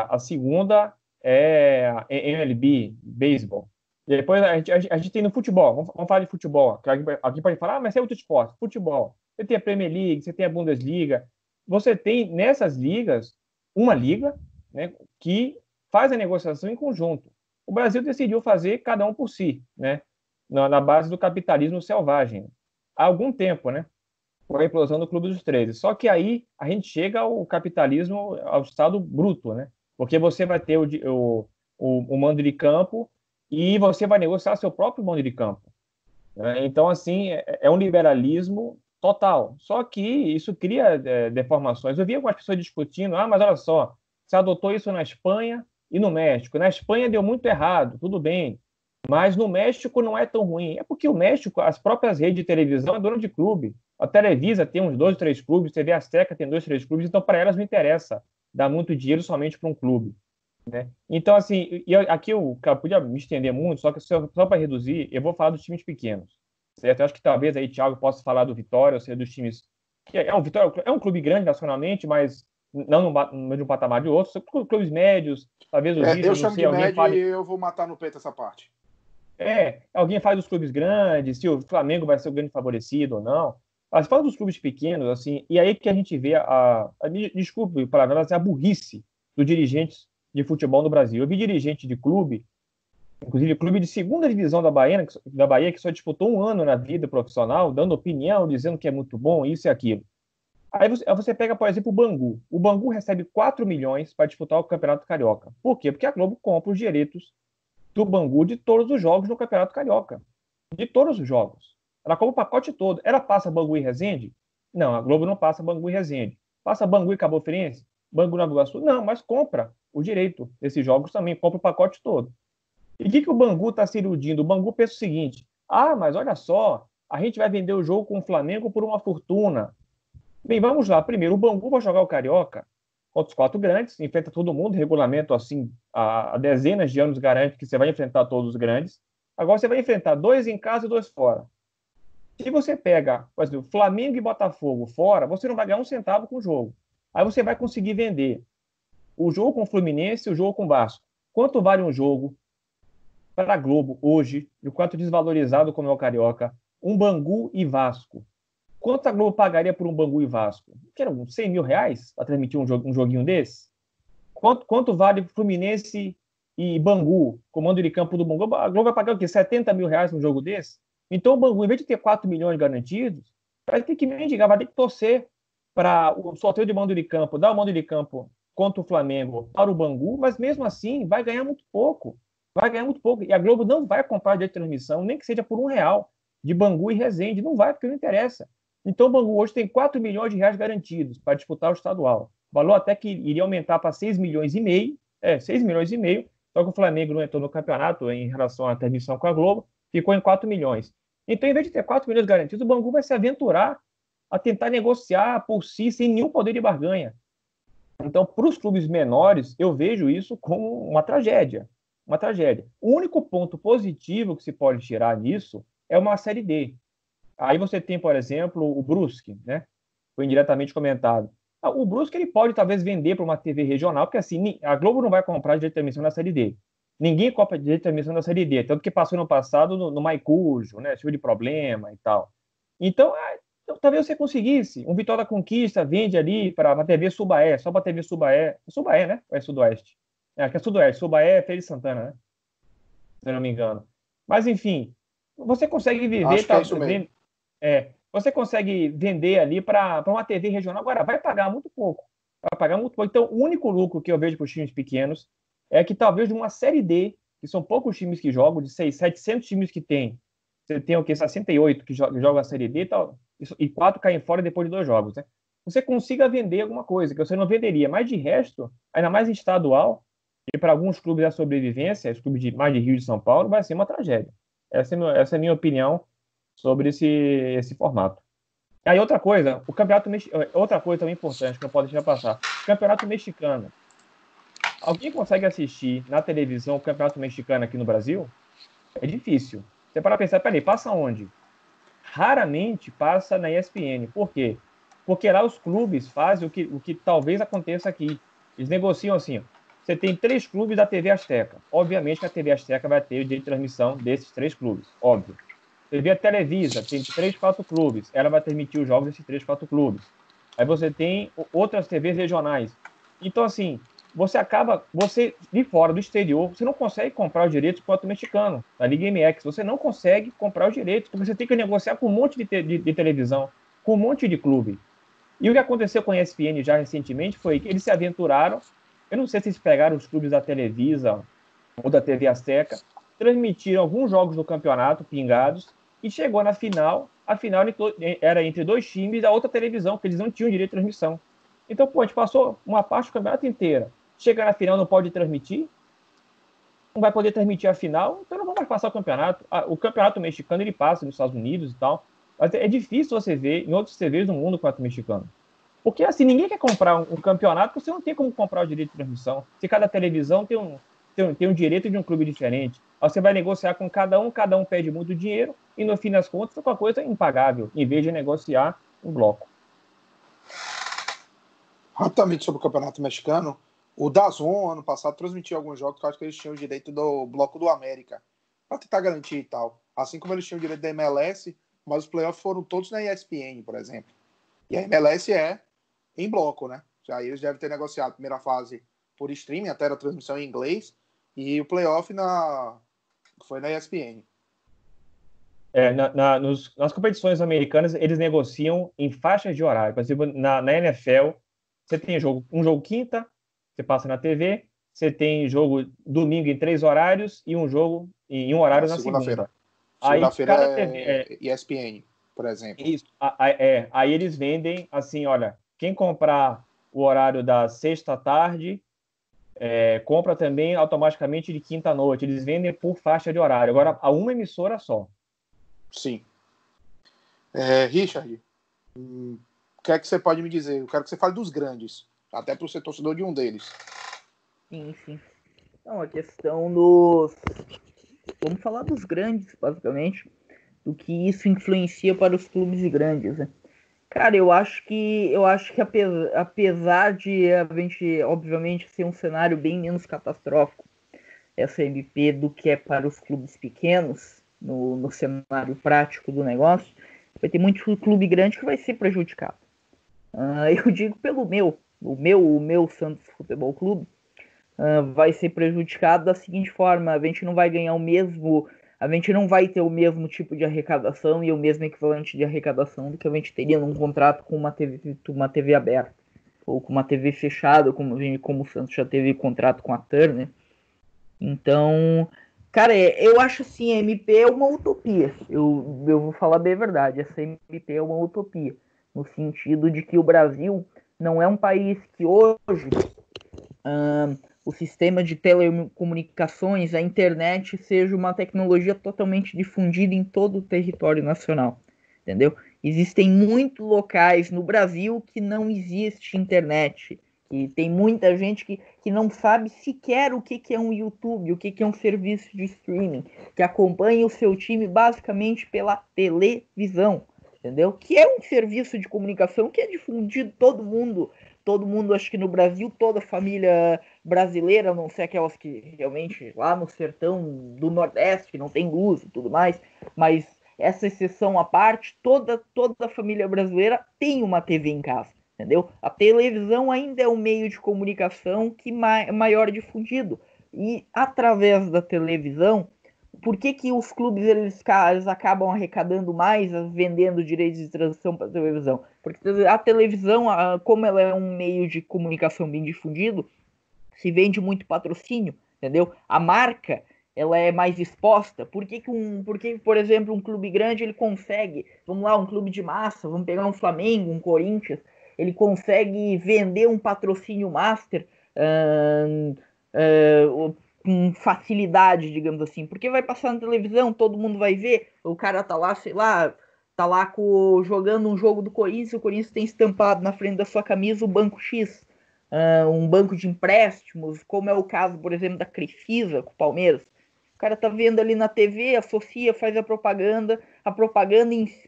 A segunda é a MLB, beisebol. Depois a gente tem no futebol, vamos falar de futebol. Alguém pode falar, mas é outro esporte, futebol. Você tem a Premier League, você tem a Bundesliga. Você tem nessas ligas, uma liga, né, que faz a negociação em conjunto. O Brasil decidiu fazer cada um por si, né, na base do capitalismo selvagem. Há algum tempo, né? Com a implosão do Clube dos 13. Só que aí a gente chega ao capitalismo, ao estado bruto, né? Porque você vai ter o mando de campo e você vai negociar seu próprio mando de campo. Né? Então, assim, é um liberalismo total. Só que isso cria deformações. Eu vi algumas pessoas discutindo, mas olha só, você adotou isso na Espanha e no México. Na Espanha deu muito errado, tudo bem. Mas no México não é tão ruim. É porque o México, as próprias redes de televisão é dona de clube. A Televisa tem uns 2, 3 clubes, TV Azteca tem 2, 3 clubes, então para elas não interessa dar muito dinheiro somente para um clube. Né? Então, assim, aqui eu podia me estender muito, só que só para reduzir, eu vou falar dos times pequenos. Certo? Eu acho que talvez aí, Thiago, possa falar do Vitória, ou seja, dos times. Vitória é um clube grande nacionalmente, mas não no mesmo patamar de outros. São clubes médios, talvez o eu chamo de médio e eu vou matar no peito essa parte. Alguém fala dos clubes grandes, se o Flamengo vai ser o grande favorecido ou não. Mas fala dos clubes pequenos, assim, e aí que a gente vê desculpe o palavrão, mas a burrice dos dirigentes de futebol no Brasil. Eu vi dirigente de clube, inclusive clube de segunda divisão da Bahia, que só disputou um ano na vida profissional, dando opinião, dizendo que é muito bom, isso e aquilo. Aí você pega, por exemplo, o Bangu. O Bangu recebe 4 milhões para disputar o Campeonato Carioca. Por quê? Porque a Globo compra os direitos do Bangu de todos os jogos no Campeonato Carioca. De todos os jogos. Ela compra o pacote todo. Ela passa Bangu e Resende? Não, a Globo não passa Bangu e Resende. Passa Bangu e Cabo Friense? Bangu e Nova Iguaçu? Não, mas compra o direito desses jogos também, compra o pacote todo. E o que o Bangu está se iludindo? O Bangu pensa o seguinte, mas olha só, a gente vai vender o jogo com o Flamengo por uma fortuna. Bem, vamos lá. Primeiro, o Bangu vai jogar o Carioca contra os 4 grandes, enfrenta todo mundo, regulamento assim, há dezenas de anos garante que você vai enfrentar todos os grandes. Agora você vai enfrentar 2 em casa e 2 fora. Se você pega, por exemplo, Flamengo e Botafogo fora, você não vai ganhar um centavo com o jogo. Aí você vai conseguir vender o jogo com o Fluminense e o jogo com o Vasco. Quanto vale um jogo para a Globo hoje, de quanto desvalorizado como é o Carioca, um Bangu e Vasco? Quanto a Globo pagaria por um Bangu e Vasco? Que eram uns 100 mil reais para transmitir um joguinho desse? Quanto vale Fluminense e Bangu, comando de campo do Bangu? A Globo vai pagar o quê? 70 mil reais num jogo desse? Então o Bangu, em vez de ter 4 milhões garantidos, vai ter que mendigar, vai ter que torcer para o sorteio de mando de campo, dar o mando de campo contra o Flamengo para o Bangu, mas mesmo assim vai ganhar muito pouco. Vai ganhar muito pouco. E a Globo não vai comprar direito de transmissão, nem que seja por R$1 de Bangu e Resende. Não vai, porque não interessa. Então o Bangu hoje tem 4 milhões de reais garantidos para disputar o estadual. O valor até que iria aumentar para 6 milhões e meio. 6 milhões e meio. Só que o Flamengo não entrou no campeonato em relação à transmissão com a Globo, ficou em 4 milhões. Então, em vez de ter 4 milhões garantidos, o Bangu vai se aventurar a tentar negociar por si sem nenhum poder de barganha. Então, para os clubes menores, eu vejo isso como uma tragédia. Uma tragédia. O único ponto positivo que se pode tirar nisso é uma Série D. Aí você tem, por exemplo, o Brusque, né? Foi indiretamente comentado. O Brusque ele pode talvez vender para uma TV regional, porque assim, a Globo não vai comprar direito de transmissão na Série D. Ninguém compra direito de transmissão na Série D, tanto que passou no passado no Maicujo, né? Cheio de problema e tal. Então, talvez você conseguisse. Um Vitória da Conquista vende ali para a TV Subaé, só para a TV Subaé. Subaé, né? Ou é Sudoeste? Acho que é Sudoeste. Subaé é Feira de Santana, né? Se eu não me engano. Mas, enfim, você consegue viver... Acho que é isso mesmo. Você consegue vender ali para uma TV regional. Agora, vai pagar muito pouco. Vai pagar muito pouco. Então, o único lucro que eu vejo para os times pequenos é que talvez de uma Série D, que são poucos times que jogam, de 700 times que tem, você tem o quê? 68 que jogam a Série D e 4 caem fora depois de 2 jogos. Né? Você consiga vender alguma coisa, que você não venderia. Mas de resto, ainda mais em estadual, e para alguns clubes da sobrevivência, os clubes mais de Rio e de São Paulo, vai ser uma tragédia. Essa é a minha opinião. sobre esse formato. Aí outra coisa, outra coisa também importante que não pode deixar passar, Campeonato Mexicano. Alguém consegue assistir na televisão o Campeonato Mexicano aqui no Brasil? É difícil. Você para pensar, peraí, passa onde? Raramente passa na ESPN. Por quê? Porque lá os clubes fazem o que talvez aconteça aqui. Eles negociam assim, ó. Você tem 3 clubes da TV Azteca. Obviamente que a TV Azteca vai ter o direito de transmissão desses 3 clubes, óbvio. TV Televisa tem 3, 4 clubes. Ela vai transmitir os jogos desses 3, 4 clubes. Aí você tem outras TVs regionais. Então, assim, você de fora, do exterior, você não consegue comprar os direitos do Campeonato Mexicano, da Liga MX. Você não consegue comprar os direitos, porque você tem que negociar com um monte de televisão, com um monte de clube. E o que aconteceu com a ESPN já recentemente foi que eles se aventuraram, eu não sei se eles pegaram os clubes da Televisa ou da TV Azteca, transmitiram alguns jogos do campeonato, pingados, e chegou na final, a final era entre 2 times da outra televisão, porque eles não tinham direito de transmissão. Então, pô, a gente passou uma parte do campeonato inteira. Chega na final, não pode transmitir, não vai poder transmitir a final, então não vamos mais passar o campeonato. O campeonato mexicano, ele passa nos Estados Unidos e tal, mas é difícil você ver em outros TVs do mundo o campeonato mexicano. Porque, assim, ninguém quer comprar um campeonato porque você não tem como comprar o direito de transmissão. Se cada televisão tem um direito de um clube diferente. Aí você vai negociar com cada um pede muito dinheiro e, no fim das contas, fica uma coisa impagável, em vez de negociar um bloco. Rapidamente sobre o Campeonato Mexicano, o DAZN, ano passado, transmitiu alguns jogos que eu acho que eles tinham o direito do Bloco do América, para tentar garantir e tal. Assim como eles tinham o direito da MLS, mas os playoffs foram todos na ESPN, por exemplo. E a MLS é em bloco, né? Aí eles devem ter negociado a primeira fase por streaming, até a transmissão em inglês, e o playoff foi na ESPN. Nas competições americanas, eles negociam em faixas de horário. Por exemplo, na NFL, você tem um jogo quinta, você passa na TV, você tem jogo domingo em 3 horários e um jogo em um horário na segunda. Segunda-feira é ESPN, por exemplo. Isso. Aí eles vendem assim, olha, quem comprar o horário da sexta à tarde, compra também automaticamente de quinta à noite. Eles vendem por faixa de horário. Agora, a uma emissora só. Sim. Richard, o que é que você pode me dizer? Eu quero que você fale dos grandes, até para ser torcedor de um deles. Sim. Então, a questão dos... Vamos falar dos grandes, basicamente, do que isso influencia para os clubes grandes, né? Cara, eu acho que apesar de a gente, obviamente, ser um cenário bem menos catastrófico, essa MP, do que é para os clubes pequenos, no cenário prático do negócio, vai ter muito clube grande que vai ser prejudicado. Eu digo pelo o meu Santos Futebol Clube, vai ser prejudicado da seguinte forma: a gente não vai ganhar a gente não vai ter o mesmo tipo de arrecadação e o mesmo equivalente de arrecadação do que a gente teria num contrato com uma TV aberta ou com uma TV fechada, como o Santos já teve contrato com a Turner. Então, cara, eu acho assim, a MP é uma utopia. Eu vou falar bem a verdade, essa MP é uma utopia, no sentido de que o Brasil não é um país que hoje o sistema de telecomunicações, a internet, seja uma tecnologia totalmente difundida em todo o território nacional, entendeu? Existem muitos locais no Brasil que não existe internet, que tem muita gente que não sabe sequer o que é um YouTube, o que é um serviço de streaming, que acompanha o seu time basicamente pela televisão, entendeu? Que é um serviço de comunicação que é difundido todo mundo, acho que no Brasil, toda família brasileira, a não ser aquelas que realmente lá no sertão do Nordeste não tem luz e tudo mais, mas essa exceção à parte, toda a família brasileira tem uma TV em casa, entendeu? A televisão ainda é um meio de comunicação que maior difundido, e através da televisão, por que os clubes eles acabam arrecadando mais, vendendo direitos de transmissão para a televisão? Porque a televisão, como ela é um meio de comunicação bem difundido, se vende muito patrocínio, entendeu? A marca, ela é mais exposta. Por que, por exemplo, um clube grande ele consegue, vamos lá, um clube de massa, vamos pegar um Flamengo, um Corinthians, ele consegue vender um patrocínio master com facilidade, digamos assim, porque vai passar na televisão, todo mundo vai ver, o cara tá lá, sei lá, tá lá jogando um jogo do Corinthians, o Corinthians tem estampado na frente da sua camisa o Banco X, um banco de empréstimos, como é o caso, por exemplo, da Crefisa com o Palmeiras. O cara tá vendo ali na TV, associa, faz a propaganda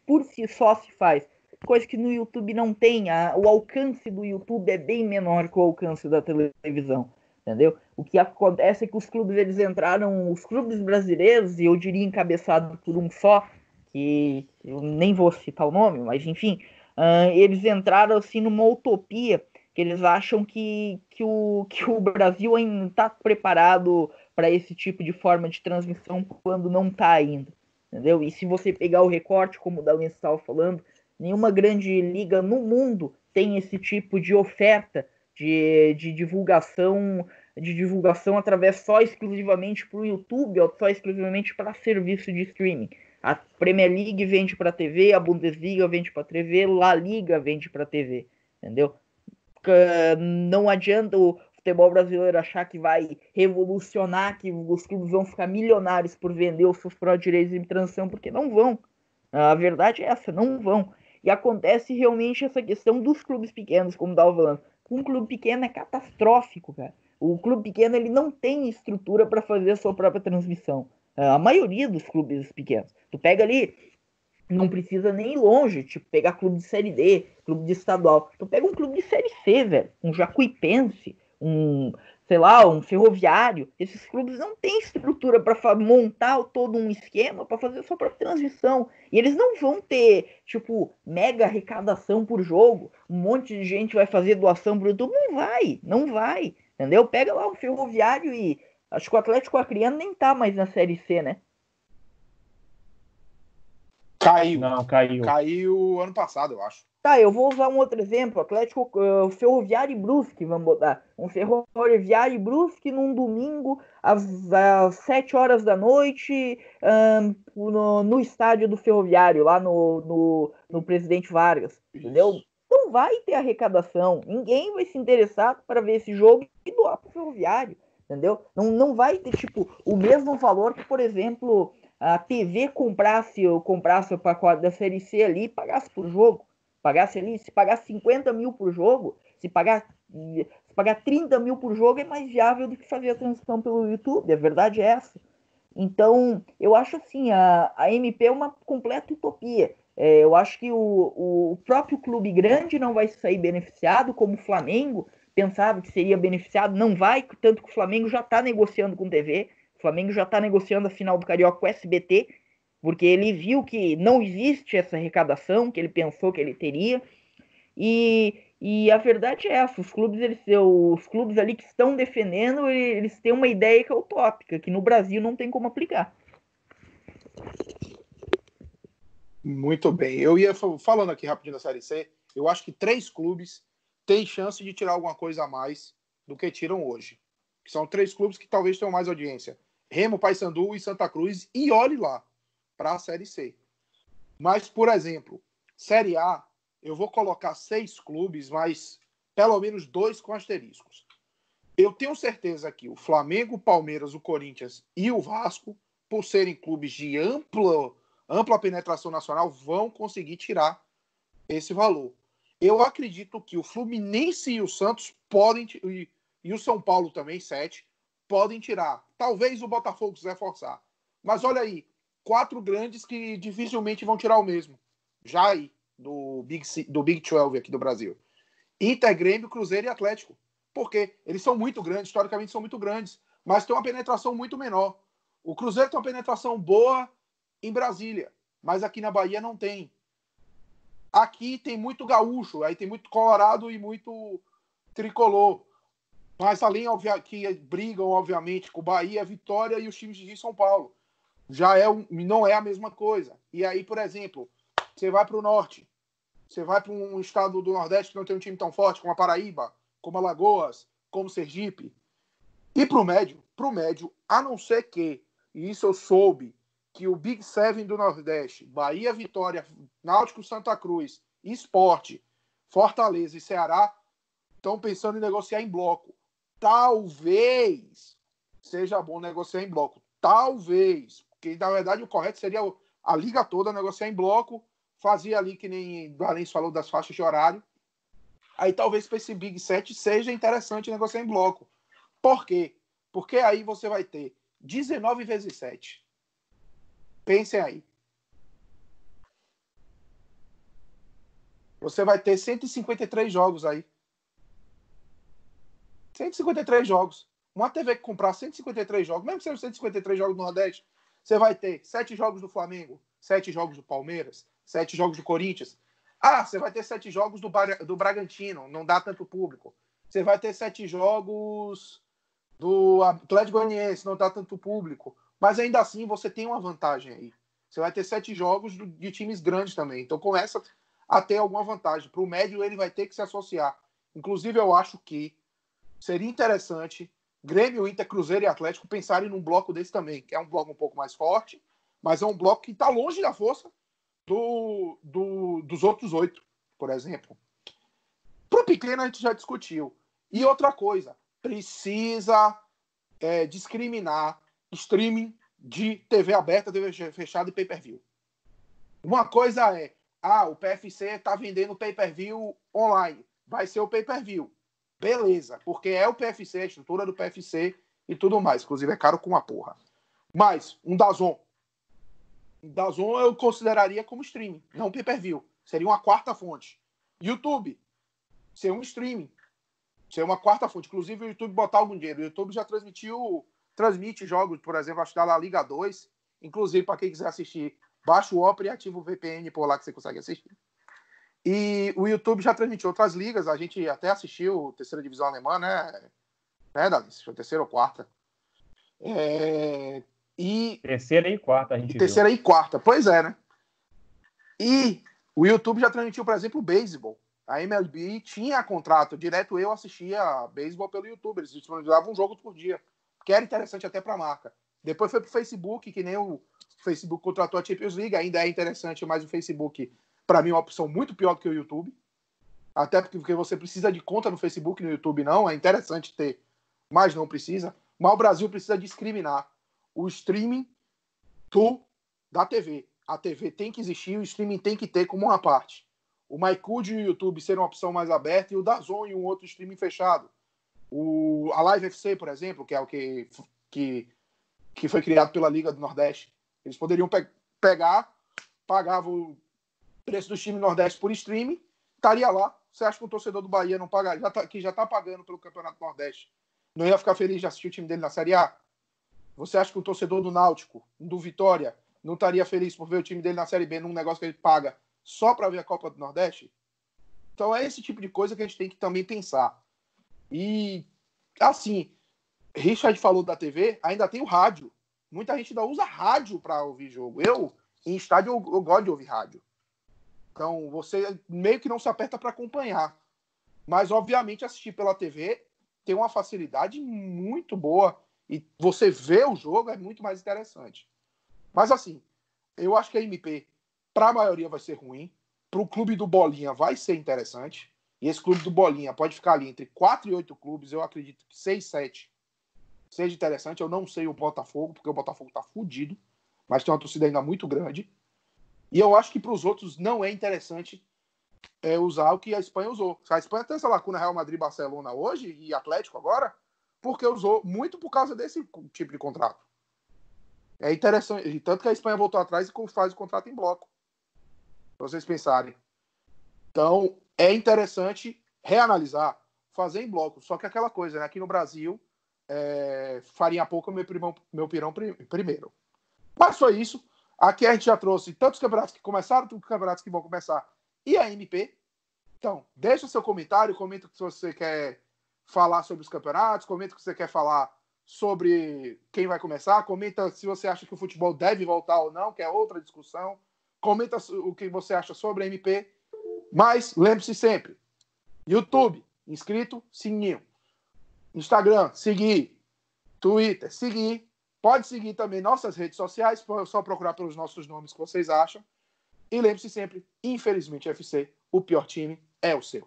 por si só se faz. Coisa que no YouTube não tem, o alcance do YouTube é bem menor que o alcance da televisão, entendeu? O que acontece é que os clubes brasileiros, e eu diria encabeçado por um só, que eu nem vou citar o nome, mas enfim, eles entraram assim numa utopia, que eles acham que o Brasil ainda está preparado para esse tipo de forma de transmissão quando não está ainda, entendeu? E se você pegar o recorte, como o Dalens estava falando, nenhuma grande liga no mundo tem esse tipo de oferta de divulgação através só exclusivamente para o YouTube ou só exclusivamente para serviço de streaming. A Premier League vende para TV, a Bundesliga vende para TV, La Liga vende para TV, entendeu? Não adianta o futebol brasileiro achar que vai revolucionar, que os clubes vão ficar milionários por vender os seus próprios direitos de transição, porque não vão. A verdade é essa, não vão. E acontece realmente essa questão dos clubes pequenos, como estava falando. Um clube pequeno é catastrófico, cara. O clube pequeno ele não tem estrutura para fazer a sua própria transmissão. A maioria dos clubes pequenos. Tu pega ali, não precisa nem ir longe, tipo, pegar clube de Série D, clube de estadual. Tu pega um clube de Série C, velho, um Jacuipense, um Ferroviário. Esses clubes não têm estrutura para montar todo um esquema para fazer a sua própria transmissão. E eles não vão ter, tipo, mega arrecadação por jogo. Um monte de gente vai fazer doação pro YouTube. Não vai, entendeu? Pega lá um Ferroviário e acho que o Atlético Acreano nem tá mais na Série C, né? Caiu. Não, caiu. Caiu ano passado, eu acho. Tá, eu vou usar um outro exemplo. Atlético Ferroviário e Brusque, vamos botar. Um Ferroviário e Brusque num domingo às 7 horas da noite no estádio do Ferroviário, lá no Presidente Vargas, entendeu? Não vai ter arrecadação. Ninguém vai se interessar para ver esse jogo e doar pro Ferroviário, entendeu? Não vai ter, tipo, o mesmo valor que, por exemplo, a TV comprasse o pacote da Série C ali e pagasse por jogo. Se pagar 50 mil por jogo, se pagar 30 mil por jogo é mais viável do que fazer a transmissão pelo YouTube, a verdade é essa. Então, eu acho assim, a MP é uma completa utopia. Eu acho que o próprio clube grande não vai sair beneficiado, como o Flamengo pensava que seria beneficiado, não vai, tanto que o Flamengo já está negociando com TV, o Flamengo já está negociando a final do Carioca com o SBT, porque ele viu que não existe essa arrecadação que ele pensou que ele teria, e a verdade é essa, os clubes ali que estão defendendo, eles têm uma ideia que é utópica, que no Brasil não tem como aplicar. Muito bem, eu ia falando aqui rapidinho da Série C, eu acho que 3 clubes têm chance de tirar alguma coisa a mais do que tiram hoje, que são 3 clubes que talvez tenham mais audiência, Remo, Paysandu e Santa Cruz, e olhe lá, para a Série C. Mas, por exemplo, Série A, eu vou colocar 6 clubes, mas pelo menos 2 com asteriscos. Eu tenho certeza que o Flamengo, o Palmeiras, o Corinthians e o Vasco, por serem clubes de ampla penetração nacional, vão conseguir tirar esse valor. Eu acredito que o Fluminense e o Santos podem, e o São Paulo também, 7, podem tirar. Talvez o Botafogo quiser forçar. Mas olha aí, 4 grandes que dificilmente vão tirar o mesmo. Já aí, do Big 12 aqui do Brasil. Inter, Grêmio, Cruzeiro e Atlético. Porque eles são muito grandes, historicamente são muito grandes, mas tem uma penetração muito menor. O Cruzeiro tem uma penetração boa em Brasília, mas aqui na Bahia não tem. Aqui tem muito gaúcho, aí tem muito colorado e muito tricolor. Mas além que brigam, obviamente, com o Bahia, Vitória e os times de São Paulo. Não é a mesma coisa. E aí, por exemplo, você vai para o norte, você vai para um estado do Nordeste que não tem um time tão forte como a Paraíba, como Alagoas, como Sergipe. E para o médio, a não ser que, e isso eu soube, que o Big 7 do Nordeste, Bahia, Vitória, Náutico, Santa Cruz, Sport, Fortaleza e Ceará, estão pensando em negociar em bloco. Talvez seja bom negociar em bloco. Talvez, porque na verdade o correto seria a liga toda negociar em bloco, fazia ali que nem o Valência falou das faixas de horário. Aí talvez para esse Big 7 seja interessante negociar em bloco. Por quê? Porque aí você vai ter 19 vezes 7. Pensem aí. Você vai ter 153 jogos aí. 153 jogos. Uma TV que comprar 153 jogos, mesmo que seja 153 jogos do Nordeste, você vai ter 7 jogos do Flamengo, 7 jogos do Palmeiras, 7 jogos do Corinthians. Ah, você vai ter 7 jogos do Bragantino, não dá tanto público. Você vai ter 7 jogos do Atlético Goianiense, não dá tanto público. Mas ainda assim você tem uma vantagem aí. Você vai ter 7 jogos de times grandes também. Então começa a ter alguma vantagem. Para o médio ele vai ter que se associar. Inclusive eu acho que seria interessante Grêmio, Inter, Cruzeiro e Atlético pensarem num bloco desse também, que é um bloco um pouco mais forte, mas é um bloco que está longe da força dos outros 8, por exemplo. Para o pequeno a gente já discutiu. E outra coisa, precisa discriminar streaming de TV aberta, TV fechada e pay-per-view. Uma coisa é, o PFC está vendendo pay-per-view online, vai ser o pay-per-view. Beleza, porque é o PFC, a estrutura do PFC e tudo mais. Inclusive é caro com uma porra. Mas, um DAZN. DAZN eu consideraria como streaming, não pay-per-view. Seria uma quarta fonte. YouTube, ser um streaming. Ser uma quarta fonte. Inclusive o YouTube botar algum dinheiro. O YouTube já transmite jogos, por exemplo, acho que da La Liga 2. Inclusive, para quem quiser assistir, baixa o Opera e ativa o VPN por lá que você consegue assistir. E o YouTube já transmitiu outras ligas. A gente até assistiu a terceira divisão alemã, né, Dalis? Foi terceira ou quarta. Terceira e quarta a gente terceira viu. E quarta, pois é, né? E o YouTube já transmitiu, por exemplo, o beisebol. A MLB tinha contrato direto, eu assistia beisebol pelo YouTube. Eles disponibilizavam um jogo por dia, que era interessante até para a marca. Depois foi pro Facebook, que nem o Facebook contratou a Champions League. Ainda é interessante, mas o Facebook, para mim, é uma opção muito pior do que o YouTube. Até porque você precisa de conta no Facebook e no YouTube não. É interessante ter, mas não precisa. Mas o Brasil precisa discriminar o streaming da TV. A TV tem que existir, o streaming tem que ter como uma parte. O MyCud e o YouTube serem uma opção mais aberta e o DAZN e um outro streaming fechado. A Live FC, por exemplo, que é o que foi criado pela Liga do Nordeste. Eles poderiam pegar, pagavam o preço do time Nordeste por streaming, estaria lá. Você acha que o torcedor do Bahia não paga, que já está pagando pelo Campeonato Nordeste, não ia ficar feliz de assistir o time dele na Série A? Você acha que o torcedor do Náutico, do Vitória, não estaria feliz por ver o time dele na Série B num negócio que ele paga só para ver a Copa do Nordeste? Então é esse tipo de coisa que a gente tem que também pensar. E, assim, Richard falou da TV, ainda tem o rádio. Muita gente ainda usa rádio para ouvir jogo. Em estádio, eu gosto de ouvir rádio. Então, você meio que não se aperta para acompanhar. Mas, obviamente, assistir pela TV tem uma facilidade muito boa. E você ver o jogo é muito mais interessante. Mas, assim, eu acho que a MP, para a maioria, vai ser ruim. Para o clube do Bolinha vai ser interessante. E esse clube do Bolinha pode ficar ali entre 4 e 8 clubes. Eu acredito que 6, 7 seja interessante. Eu não sei o Botafogo, porque o Botafogo tá fudido. Mas tem uma torcida ainda muito grande. E eu acho que para os outros não é interessante usar o que a Espanha usou. A Espanha tem essa lacuna Real Madrid, Barcelona hoje e Atlético agora, porque usou muito por causa desse tipo de contrato. É interessante. E tanto que a Espanha voltou atrás e faz o contrato em bloco. Para vocês pensarem. Então, é interessante reanalisar, fazer em bloco. Só que aquela coisa, né? Aqui no Brasil, farinha pouco, meu pirão primeiro. Mas foi isso. Aqui a gente já trouxe tantos campeonatos que começaram, tantos campeonatos que vão começar e a MP. Então, deixa seu comentário, comenta o que você quer falar sobre os campeonatos, comenta o que você quer falar sobre quem vai começar, comenta se você acha que o futebol deve voltar ou não, que é outra discussão. Comenta o que você acha sobre a MP. Mas lembre-se sempre, YouTube, inscrito, sininho. Instagram, seguir. Twitter, seguir. Pode seguir também nossas redes sociais, só procurar pelos nossos nomes que vocês acham. E lembre-se sempre, infelizmente, FC, o pior time é o seu.